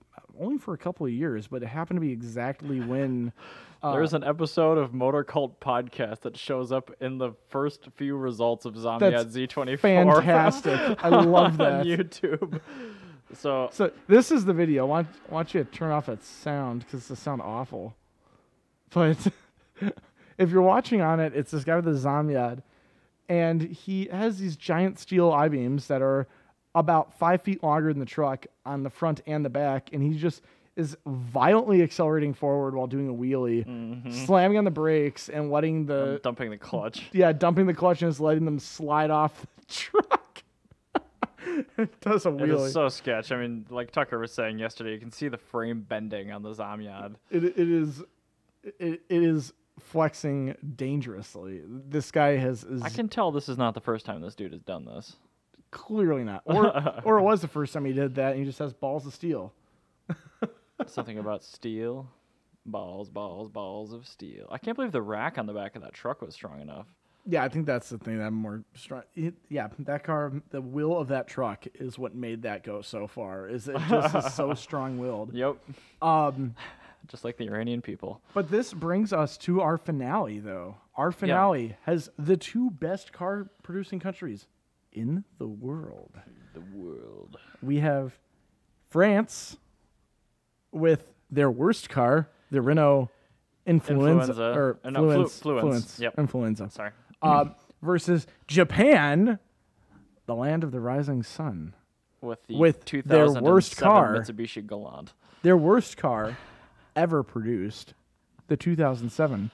only for a couple of years, but it happened to be exactly when. There's an episode of MotorCult Podcast that shows up in the first few results of Zamiad Z24. Fantastic. I love that. On YouTube. So this is the video. I want you to turn off that sound because it sounds awful. But if you're watching on it, it's this guy with the Zamiad, and he has these giant steel I-beams that are about 5 feet longer than the truck on the front and the back, and he just is violently accelerating forward while doing a wheelie, slamming on the brakes and letting dumping the clutch. Yeah, dumping the clutch and just letting them slide off the truck. It does a wheelie. It is so sketch. I mean, like Tucker was saying yesterday, you can see the frame bending on the Zamiad. It is flexing dangerously. This guy has. I can tell this is not the first time this dude has done this. Clearly not. Or it was the first time he did that, and he just has balls of steel. Something about steel. Balls of steel. I can't believe the rack on the back of that truck was strong enough. Yeah, I think that's the thing that I'm more strong. That car, the wheel of that truck is what made that go so far. Is it just is so strong-willed? Yep. Just like the Iranian people. But this brings us to our finale, though. Our finale has the two best car-producing countries in the world. We have France with their worst car, the Renault influenza or no, fluence. Yep. Influenza. Sorry. Versus Japan, the land of the rising sun. With the With their 2007 worst car. Mitsubishi Galant. Their worst car ever produced, the 2007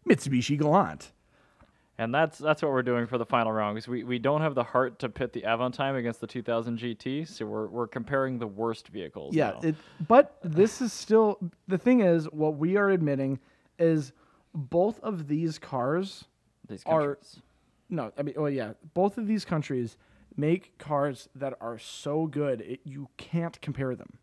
Mitsubishi Galant. And that's what we're doing for the final round, because we don't have the heart to pit the Avantime against the 2000 GT, so we're comparing the worst vehicles. Yeah, now. But this is still, the thing is, what we are admitting is both of these cars both of these countries make cars that are so good, you can't compare them.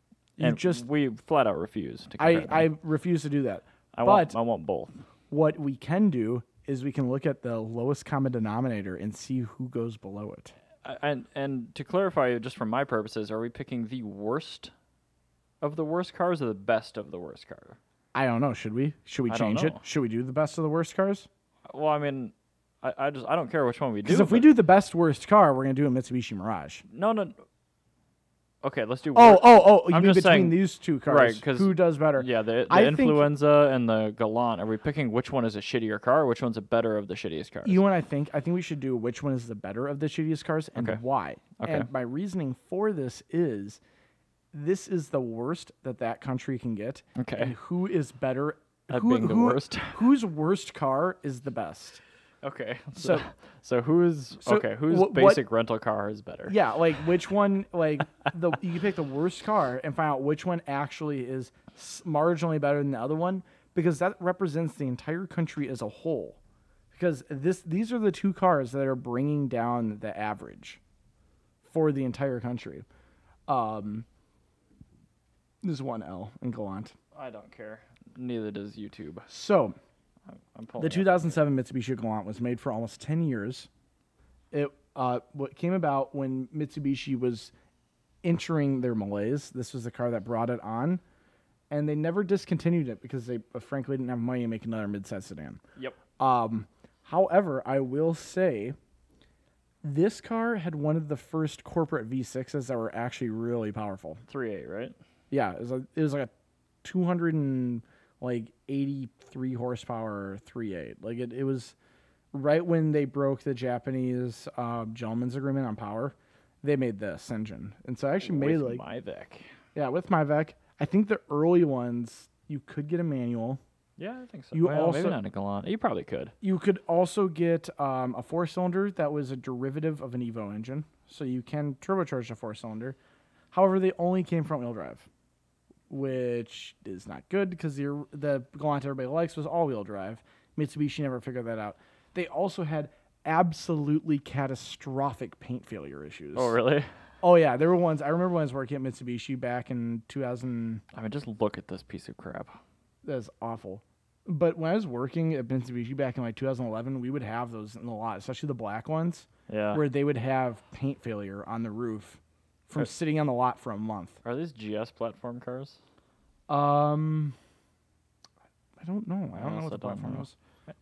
We flat out refuse to compare them. I refuse to do that. I want both. What we can do is we can look at the lowest common denominator and see who goes below it. And to clarify, just for my purposes, are we picking the worst of the worst cars or the best of the worst car? I don't know. Should we change it? Should we do the best of the worst cars? Well, I mean, I don't care which one we do. Because if we do the best worst car, we're gonna do a Mitsubishi Mirage. No. Okay, let's do. You I'm mean just between saying, these two cars? right? Because who does better? Yeah, the I Influenza and the Galant. Are we picking which one is a shittier car, or which one's a better of the shittiest cars? You know what I think? I think we should do which one is the better of the shittiest cars and why. Okay. And my reasoning for this is the worst that country can get. Okay. And who is better? At being the worst. Whose worst car is the best? Okay. So whose basic rental car is better? Yeah, like which one? Like you can pick the worst car and find out which one actually is marginally better than the other one, because that represents the entire country as a whole. Because these are the two cars that are bringing down the average for the entire country. There's one L in Galant. I don't care. Neither does YouTube. So. I'm the 2007 Mitsubishi Galant was made for almost 10 years. It what came about when Mitsubishi was entering their malaise. This was the car that brought it on, and they never discontinued it because they frankly didn't have money to make another midsize sedan. Yep. However, I will say this car had one of the first corporate V6s that were actually really powerful. 3.8, right? Yeah, it was like a 283 horsepower 3.8. Like it was right when they broke the Japanese gentleman's agreement on power. They made this engine, and so I actually made with MyVec. Yeah, with MyVec. I think the early ones you could get a manual. Yeah, I think so. Maybe not a Galant. You probably could. You could also get a 4-cylinder that was a derivative of an Evo engine, so you can turbocharge a 4-cylinder. However, they only came front-wheel drive, which is not good because the Galant everybody likes was all-wheel drive. Mitsubishi never figured that out. They also had absolutely catastrophic paint failure issues. Oh, really? Oh, yeah. There were ones. I remember when I was working at Mitsubishi back in 2000. I mean, just look at this piece of crap. That's awful. But when I was working at Mitsubishi back in 2011, we would have those in the lot, especially the black ones, where they would have paint failure on the roof from sitting on the lot for a month. Are these GS platform cars? I don't know. I don't know what the platform is.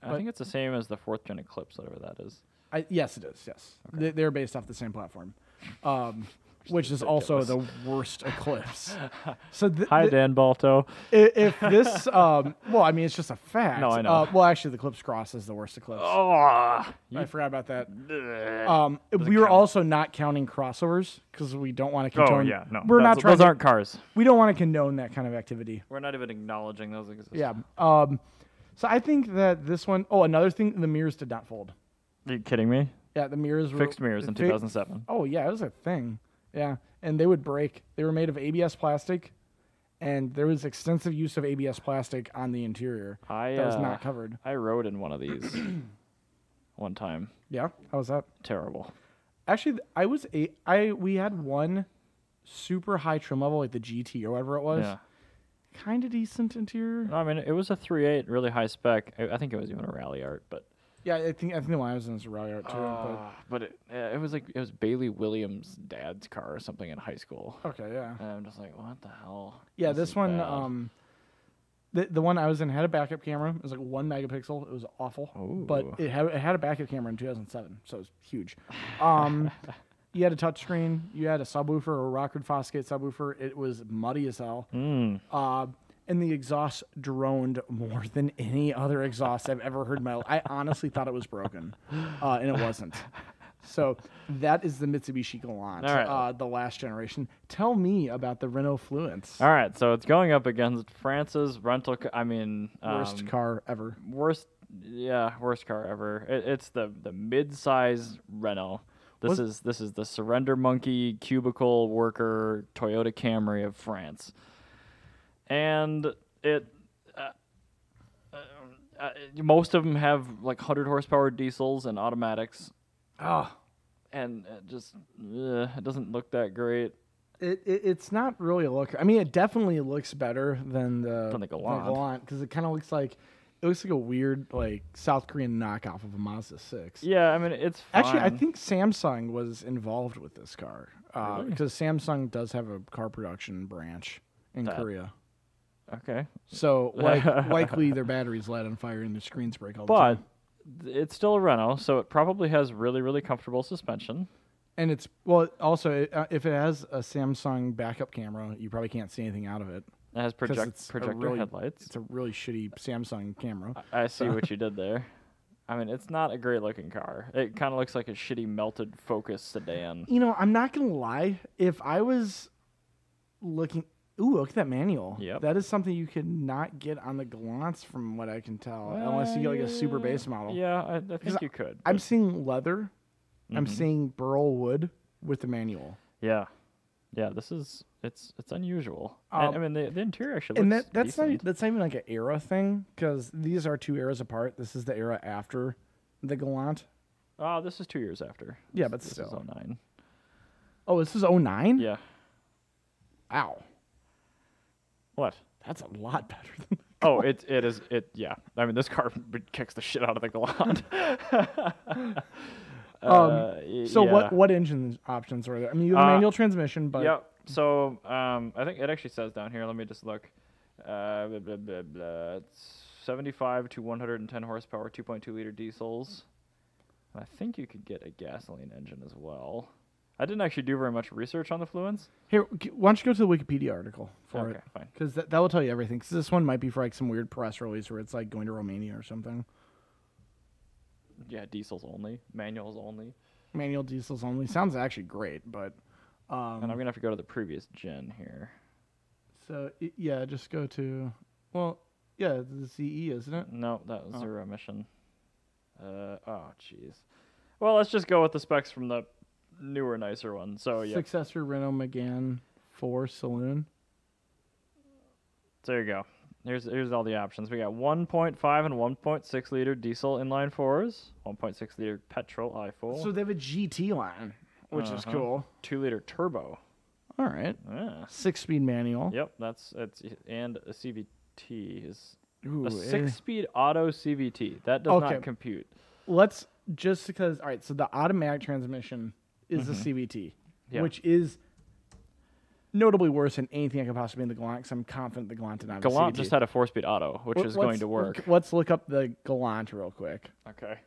I think it's the same as the 4th gen Eclipse, whatever that is. Yes, it is. Yes, okay. They're based off the same platform, which is also the worst Eclipse. So hi, Dan Balto. If this, it's just a fact. No, I know. Well, actually, the Eclipse Cross is the worst Eclipse. Oh, I forgot about that. We were also not counting crossovers because we don't want to condone. Oh yeah, no, those aren't cars. We don't want to condone that kind of activity. We're not even acknowledging those exist. Yeah. So I think that this one. Oh, another thing, the mirrors did not fold. Are you kidding me? Yeah, the mirrors were fixed mirrors in 2007. Oh yeah, it was a thing. Yeah, and they would break. They were made of ABS plastic, and there was extensive use of ABS plastic on the interior that was not covered. I rode in one of these one time. Yeah, how was that? Terrible. Actually, we had one super high trim level, like the GT or whatever it was. Yeah. Kind of decent interior. No, I mean, it was a 3.8, really high spec. I think it was even a rally art, but. Yeah, I think the one I was in was a rally art too. But it was Bailey Williams' dad's car or something in high school. Okay, yeah. And I'm just like, what the hell? Yeah, this one, the one I was in had a backup camera. It was like 1 megapixel. It was awful. Ooh. But it had a backup camera in 2007, so it was huge. You had a touchscreen. You had a subwoofer, a Rockwood Fosgate subwoofer. It was muddy as hell. and the exhaust droned more than any other exhaust I've ever heard in my life. I honestly thought it was broken, and it wasn't. So that is the Mitsubishi Galant, All right. the last generation. Tell me about the Renault Fluence. All right, so it's going up against France's rental. Worst car ever. Worst car ever. It's the mid-size Renault. This is the surrender monkey cubicle worker Toyota Camry of France, and most of them have like 100 horsepower diesels and automatics. Oh, and it doesn't look that great. It's not really a look. I mean, it definitely looks better than the Galant because it kind of looks like a weird like South Korean knockoff of a Mazda 6. Yeah, I mean it's fine. Actually, I think Samsung was involved with this car because Samsung does have a car production branch in Korea. Okay, so likely their batteries light on fire and their screens break all the time. It's still a Renault, so it probably has really, really comfortable suspension. And if it has a Samsung backup camera, you probably can't see anything out of it. It has projector headlights. It's a really shitty Samsung camera. I see what you did there. I mean, it's not a great looking car. It kind of looks like a shitty melted Focus sedan. You know, I'm not going to lie. If I was looking... Ooh, look at that manual. Yep. That is something you could not get on the Galants from what I can tell, unless you get like a super base model. Yeah, I think you could. I'm seeing leather. I'm seeing burl wood with the manual. Yeah. Yeah, it's unusual. I mean, the interior actually looks that's decent. not even like an era thing, because these are 2 eras apart. This is the era after the Galant. Oh, this is 2 years after. Yeah, but this still. This is 09. Oh, this is 09? Yeah. Ow. What? That's a lot better than... Oh, it is. Yeah. I mean, this car kicks the shit out of the Galant. What engine options are there? I mean, you have a manual transmission, but... Yep. So I think it actually says down here. Let me just look. It's 75 to 110 horsepower, 2.2 liter diesels. I think you could get a gasoline engine as well. I didn't actually do very much research on the Fluence. Here, why don't you go to the Wikipedia article for it? Okay, fine. Because that will tell you everything. Because this one might be for like some weird press release where it's like going to Romania or something. Yeah, diesels only, manuals only. Manual diesels only. Sounds actually great, but... and I'm going to have to go to the previous gen here. So, yeah, just go to... Well, yeah, the CE, isn't it? No, that was zero emission. Jeez. Well, let's just go with the specs from the newer, nicer one. So yeah. Successor Renault Megane 4 Saloon. So there you go. Here's all the options. We got 1.5 and 1.6 liter diesel inline fours, 1.6 liter petrol i4. So they have a GT line, which is cool. 2 liter turbo. All right. Yeah. 6-speed manual. Yep, and a CVT is a Ooh, 6-speed auto CVT. That does not compute. Let's just because all right. So the automatic transmission is a CVT, which is notably worse than anything I could possibly be in the Galant, because I'm confident the Galant did not have a Galant CVT. just had a 4-speed auto, which is going to work. Let's look up the Galant real quick. Okay.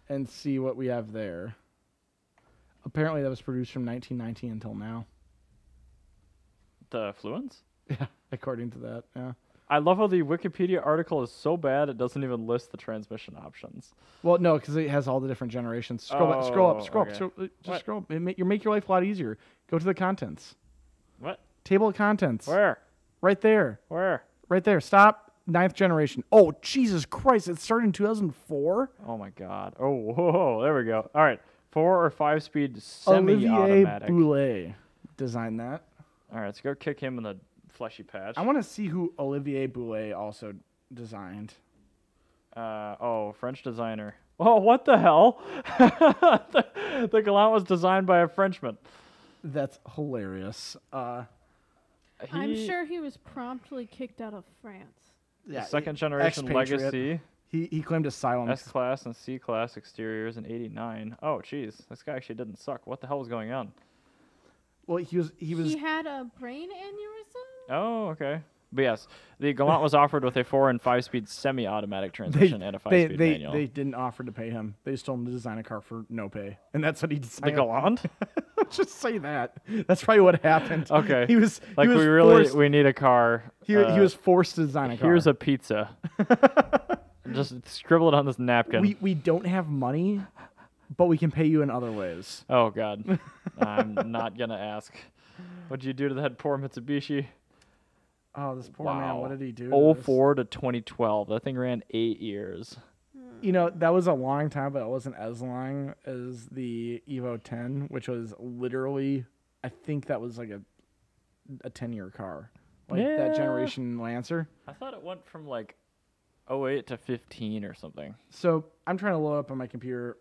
And see what we have there. Apparently that was produced from 1990 until now. The Fluence? Yeah, according to that, yeah. I love how the Wikipedia article is so bad it doesn't even list the transmission options. Well, no, because it has all the different generations. Scroll up. Scroll up. Make your life a lot easier. Go to the contents. What? Table of contents. Where? Right there. Where? Right there. Stop. 9th generation. Oh, Jesus Christ. It started in 2004? Oh, my God. Oh, whoa. There we go. All right. 4 or 5-speed semi-automatic. Olivier Boulet designed that. All right. Let's go kick him in the fleshy patch. I want to see who Olivier Boulet also designed. French designer. Oh, what the hell? the Galant was designed by a Frenchman. That's hilarious. I'm sure he was promptly kicked out of France. Yeah, second generation legacy. He claimed to silence. S-Class and C-Class exteriors in 89. Oh, jeez. This guy actually didn't suck. What the hell was going on? Well, he had a brain aneurysm? Oh, okay. But yes, the Galant was offered with a 4 and 5-speed semi-automatic transmission and a 5-speed manual. They didn't offer to pay him. They just told him to design a car for no pay, and that's what he designed. The Galant? Let's just say that. That's probably what happened. Okay. He was Like, he was we really forced, we need a car. he was forced to design a car. Here's a pizza. Just scribble it on this napkin. we don't have money, but we can pay you in other ways. Oh, God. I'm not going to ask. What'd you do to that poor Mitsubishi? Oh, this poor man, what did he do? 04 to 2012. That thing ran 8 years. You know, that was a long time, but it wasn't as long as the Evo 10, which was literally, I think that was like a 10-year car. Like that generation Lancer. I thought it went from like 08 to 15 or something. So I'm trying to load up on my computer.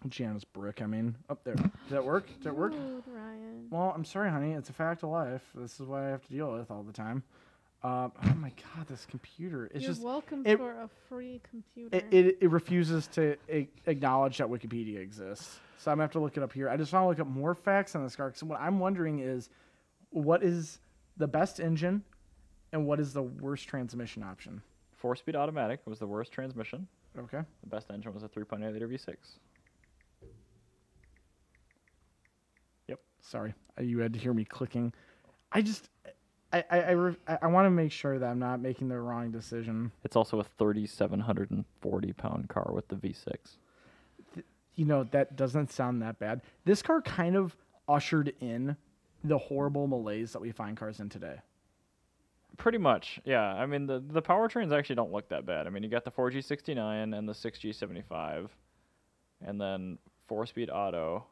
Jan's brick, I mean. Up there. Does that work? Does that work? Rude, Ryan. Well, I'm sorry, honey. It's a fact of life. This is what I have to deal with all the time. Oh my God, this computer! It's You're just welcome it- for a free computer. it refuses to acknowledge that Wikipedia exists. So I'm gonna have to look it up here. I just want to look up more facts on this car. So what I'm wondering is, what is the best engine, and what is the worst transmission option? 4-speed automatic was the worst transmission. Okay. The best engine was a 3.8 liter V6. Sorry, you had to hear me clicking. I want to make sure that I'm not making the wrong decision. It's also a 3,740 pound car with the V6. You know, that doesn't sound that bad. This car kind of ushered in the horrible malaise that we find cars in today. Pretty much, yeah. I mean, the powertrains actually don't look that bad. I mean, you got the 4G69 and the 6G75, and then 4-speed auto,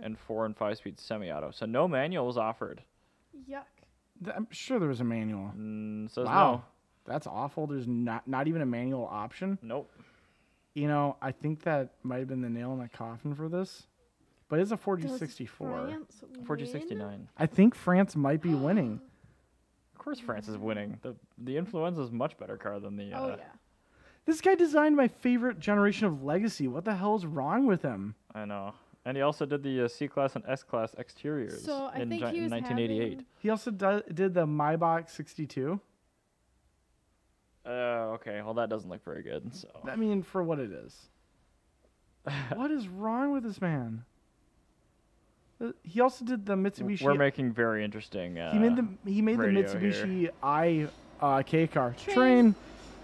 and 4 and 5-speed semi-auto. So no manuals offered. Yuck. I'm sure there was a manual. Says Wow, no. that's awful. There's not even a manual option. Nope. You know, I think that might have been the nail in the coffin for this. But it's a Does 4G64. France 4G69. win? I think France might be winning. Of course France is winning. The Influenza is a much better car than the... Oh, yeah. This guy designed my favorite generation of Legacy. What the hell is wrong with him? I know. And he also did the C-Class and S-Class exteriors So I in think he was 1988. having- He also did the Maybach 62. Okay, well, that doesn't look very good. So I mean, for what it is. What is wrong with this man? He also did the Mitsubishi. We're making very interesting. He made the radio Mitsubishi K car. Train.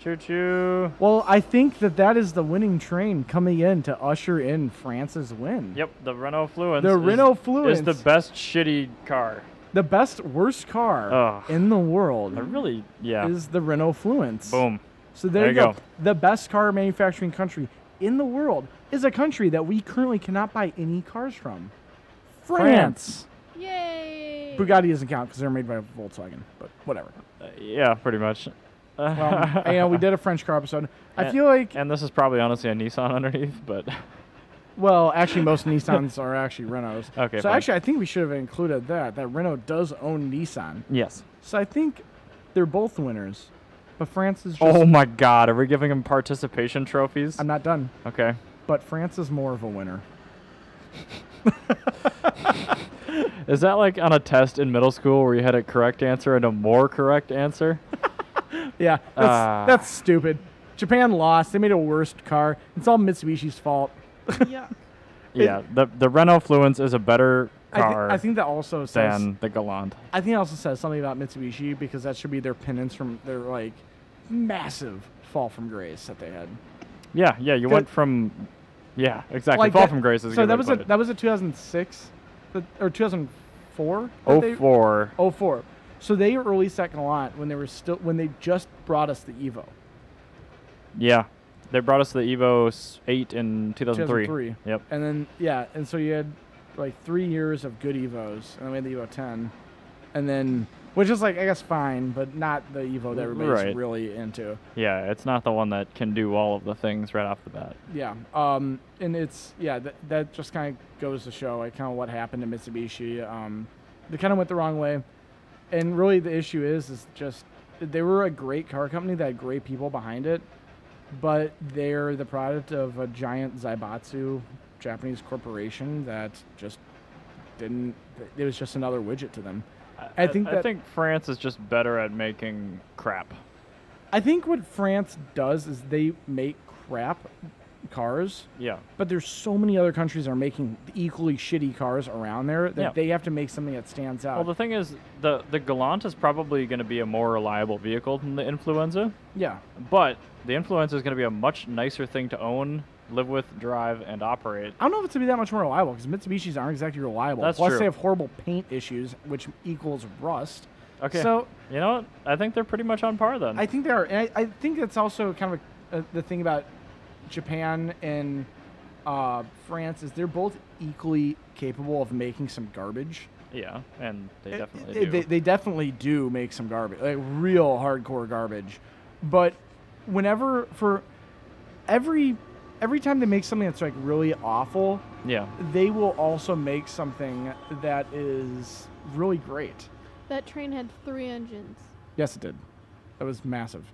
Choo choo. Well, I think that is the winning train coming in to usher in France's win. Yep, the Renault Fluence. The Renault Fluence is the best shitty car. The best worst car Ugh. in the world is the Renault Fluence. Boom. So there you go. The best car manufacturing country in the world is a country that we currently cannot buy any cars from. France. Yay! Bugatti doesn't count because they're made by Volkswagen, but whatever. Yeah, pretty much. Well, you know, we did a French car episode. I feel like... And this is probably honestly a Nissan underneath, but... Well, actually, most Nissans are actually Renaults. Okay, so fine. actually, I think we should have included that Renault does own Nissan. Yes. So I think they're both winners. But France is just... Oh my god, are we giving them participation trophies? I'm not done. Okay. But France is more of a winner. Is that like on a test in middle school where you had a correct answer and a more correct answer? Yeah, that's stupid. Japan lost. They made a worse car. It's all Mitsubishi's fault. Yuck. Yeah, the Renault Fluence is a better car I think that also says... than the Galant. I think it also says something about Mitsubishi because that should be their penance from their, like, massive fall from grace that they had. Yeah, you went from... Yeah, exactly. Like fall that- from grace is a So good that way was to put it. that was a 2006 or 2004? 04. 04. So they released that Galant when they just brought us the Evo. Yeah. They brought us the Evo 8 in 2003. Yep. And then and so you had like 3 years of good Evos, and then we had the Evo 10, and then which is like I guess fine, but not the Evo that everybody's really into. Yeah, it's not the one that can do all of the things right off the bat. Yeah. And it's that just kind of goes to show like kind of what happened to Mitsubishi. They kind of went the wrong way, and really the issue is just they were a great car company that had great people behind it, but they're the product of a giant Zaibatsu Japanese corporation that just didn't. It was just another widget to them. I think France is just better at making crap. I think what France does is they make crap cars. Yeah. But there's so many other countries that are making equally shitty cars around there that Yeah. they have to make something that stands out. Well, the thing is, the Galant is probably going to be a more reliable vehicle than the Influenza, yeah. but the Influenza is going to be a much nicer thing to own, live with, drive, and operate. I don't know if it's to be that much more reliable because Mitsubishis aren't exactly reliable. That's Plus, true. they have horrible paint issues, which equals rust. Okay. So You know what? I think they're pretty much on par then. I think they are. And I think that's also kind of the thing about Japan and France is they're both equally capable of making some garbage. Yeah, and they definitely do. They definitely do make some garbage, like real hardcore garbage. But whenever for every time they make something that's like really awful, Yeah. they will also make something that is really great. That train had 3 engines. Yes, it did. That was massive.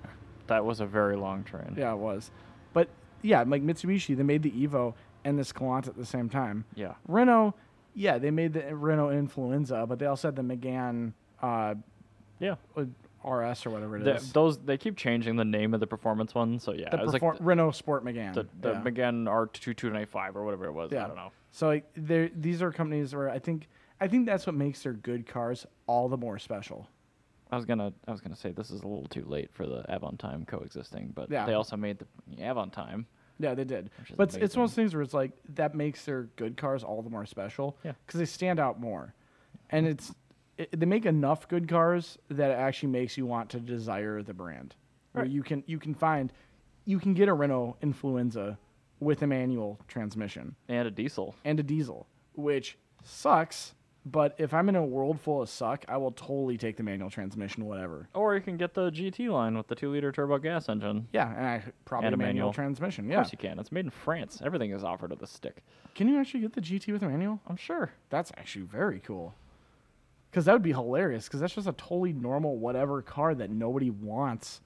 That was a very long train. Yeah, it was. But yeah, like Mitsubishi, they made the Evo and this Galant at the same time. Yeah. Renault, yeah, they made the Renault Influenza, but they also had the Megane Yeah. RS or whatever it The, is. those they keep changing the name of the performance one, so yeah, The it was Renault Sport Megane. the yeah. Megane R2295 or whatever it was. Yeah. I don't know. So like, these are companies where I think that's what makes their good cars all the more special. I was gonna say this is a little too late for the Avantime coexisting, but Yeah. they also made the Avantime. Yeah, they did. Which is But it's one of amazing. those things where it's like that makes their good cars all the more special. Yeah. Because they stand out more, and they make enough good cars that it actually makes you want to desire the brand. Where Right. you can get a Renault Influenza with a manual transmission And a diesel. and a diesel, which sucks. But if I'm in a world full of suck, I will totally take the manual transmission, whatever. Or you can get the GT line with the 2-liter turbo gas engine. Yeah, and I probably And a manual manual. transmission. Of Yeah. course you can. It's made in France. Everything is offered with a stick. Can you actually get the GT with a manual? I'm sure. That's actually very cool. Because that would be hilarious. Because that's just a totally normal whatever car that nobody wants.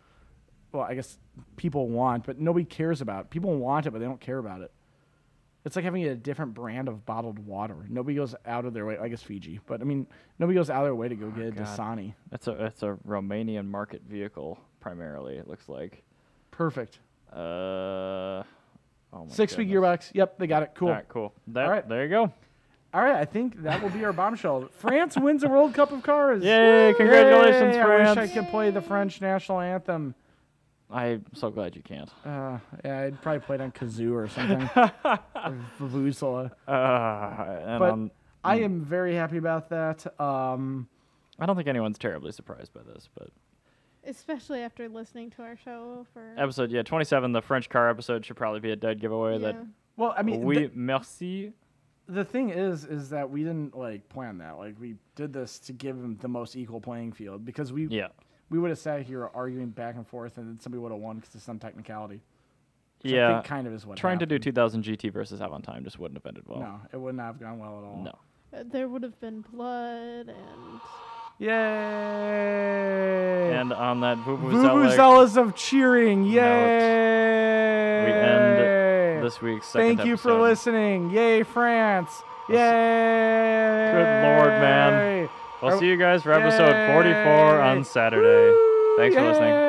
Well, I guess people want, but nobody cares about. People want it, but they don't care about it. It's like having a different brand of bottled water. Nobody goes out of their way. I guess Fiji, but I mean, nobody goes out of their way to go get a God. Dasani. It's a Romanian market vehicle primarily. It looks like. Perfect. Oh my 6-speed goodness. gearbox. Yep, they got it. Cool. All right, cool. All right. There you go. All right, I think that will be our bombshell. France wins the World Cup of Cars. Yay! Congratulations, Yay! France. I wish I could play the French national anthem. I'm so glad you can't. Yeah, I'd probably play it on kazoo or something. Or vuvuzela. But I am very happy about that. I don't think anyone's terribly surprised by this, but Especially after listening to our show for... episode 27, the French car episode should probably be a dead giveaway. yeah. That Well, I mean, oui, merci. the thing is that we didn't plan that. Like, we did this to give them the most equal playing field because we would have sat here arguing back and forth, and then somebody would have won because of some technicality. Which I think kind of is what Trying happened. to do 2000 GT versus Avantime just wouldn't have ended well. No, it would not have gone well at all. No. There would have been blood and... Yay! And on that vuvuzela, Vuvuzelas of cheering. Yay! we end this week's second Thank you for episode. listening. Yay, France. Yay! Good Lord, man. We'll see you guys for episode 44 on Saturday. Thanks for listening.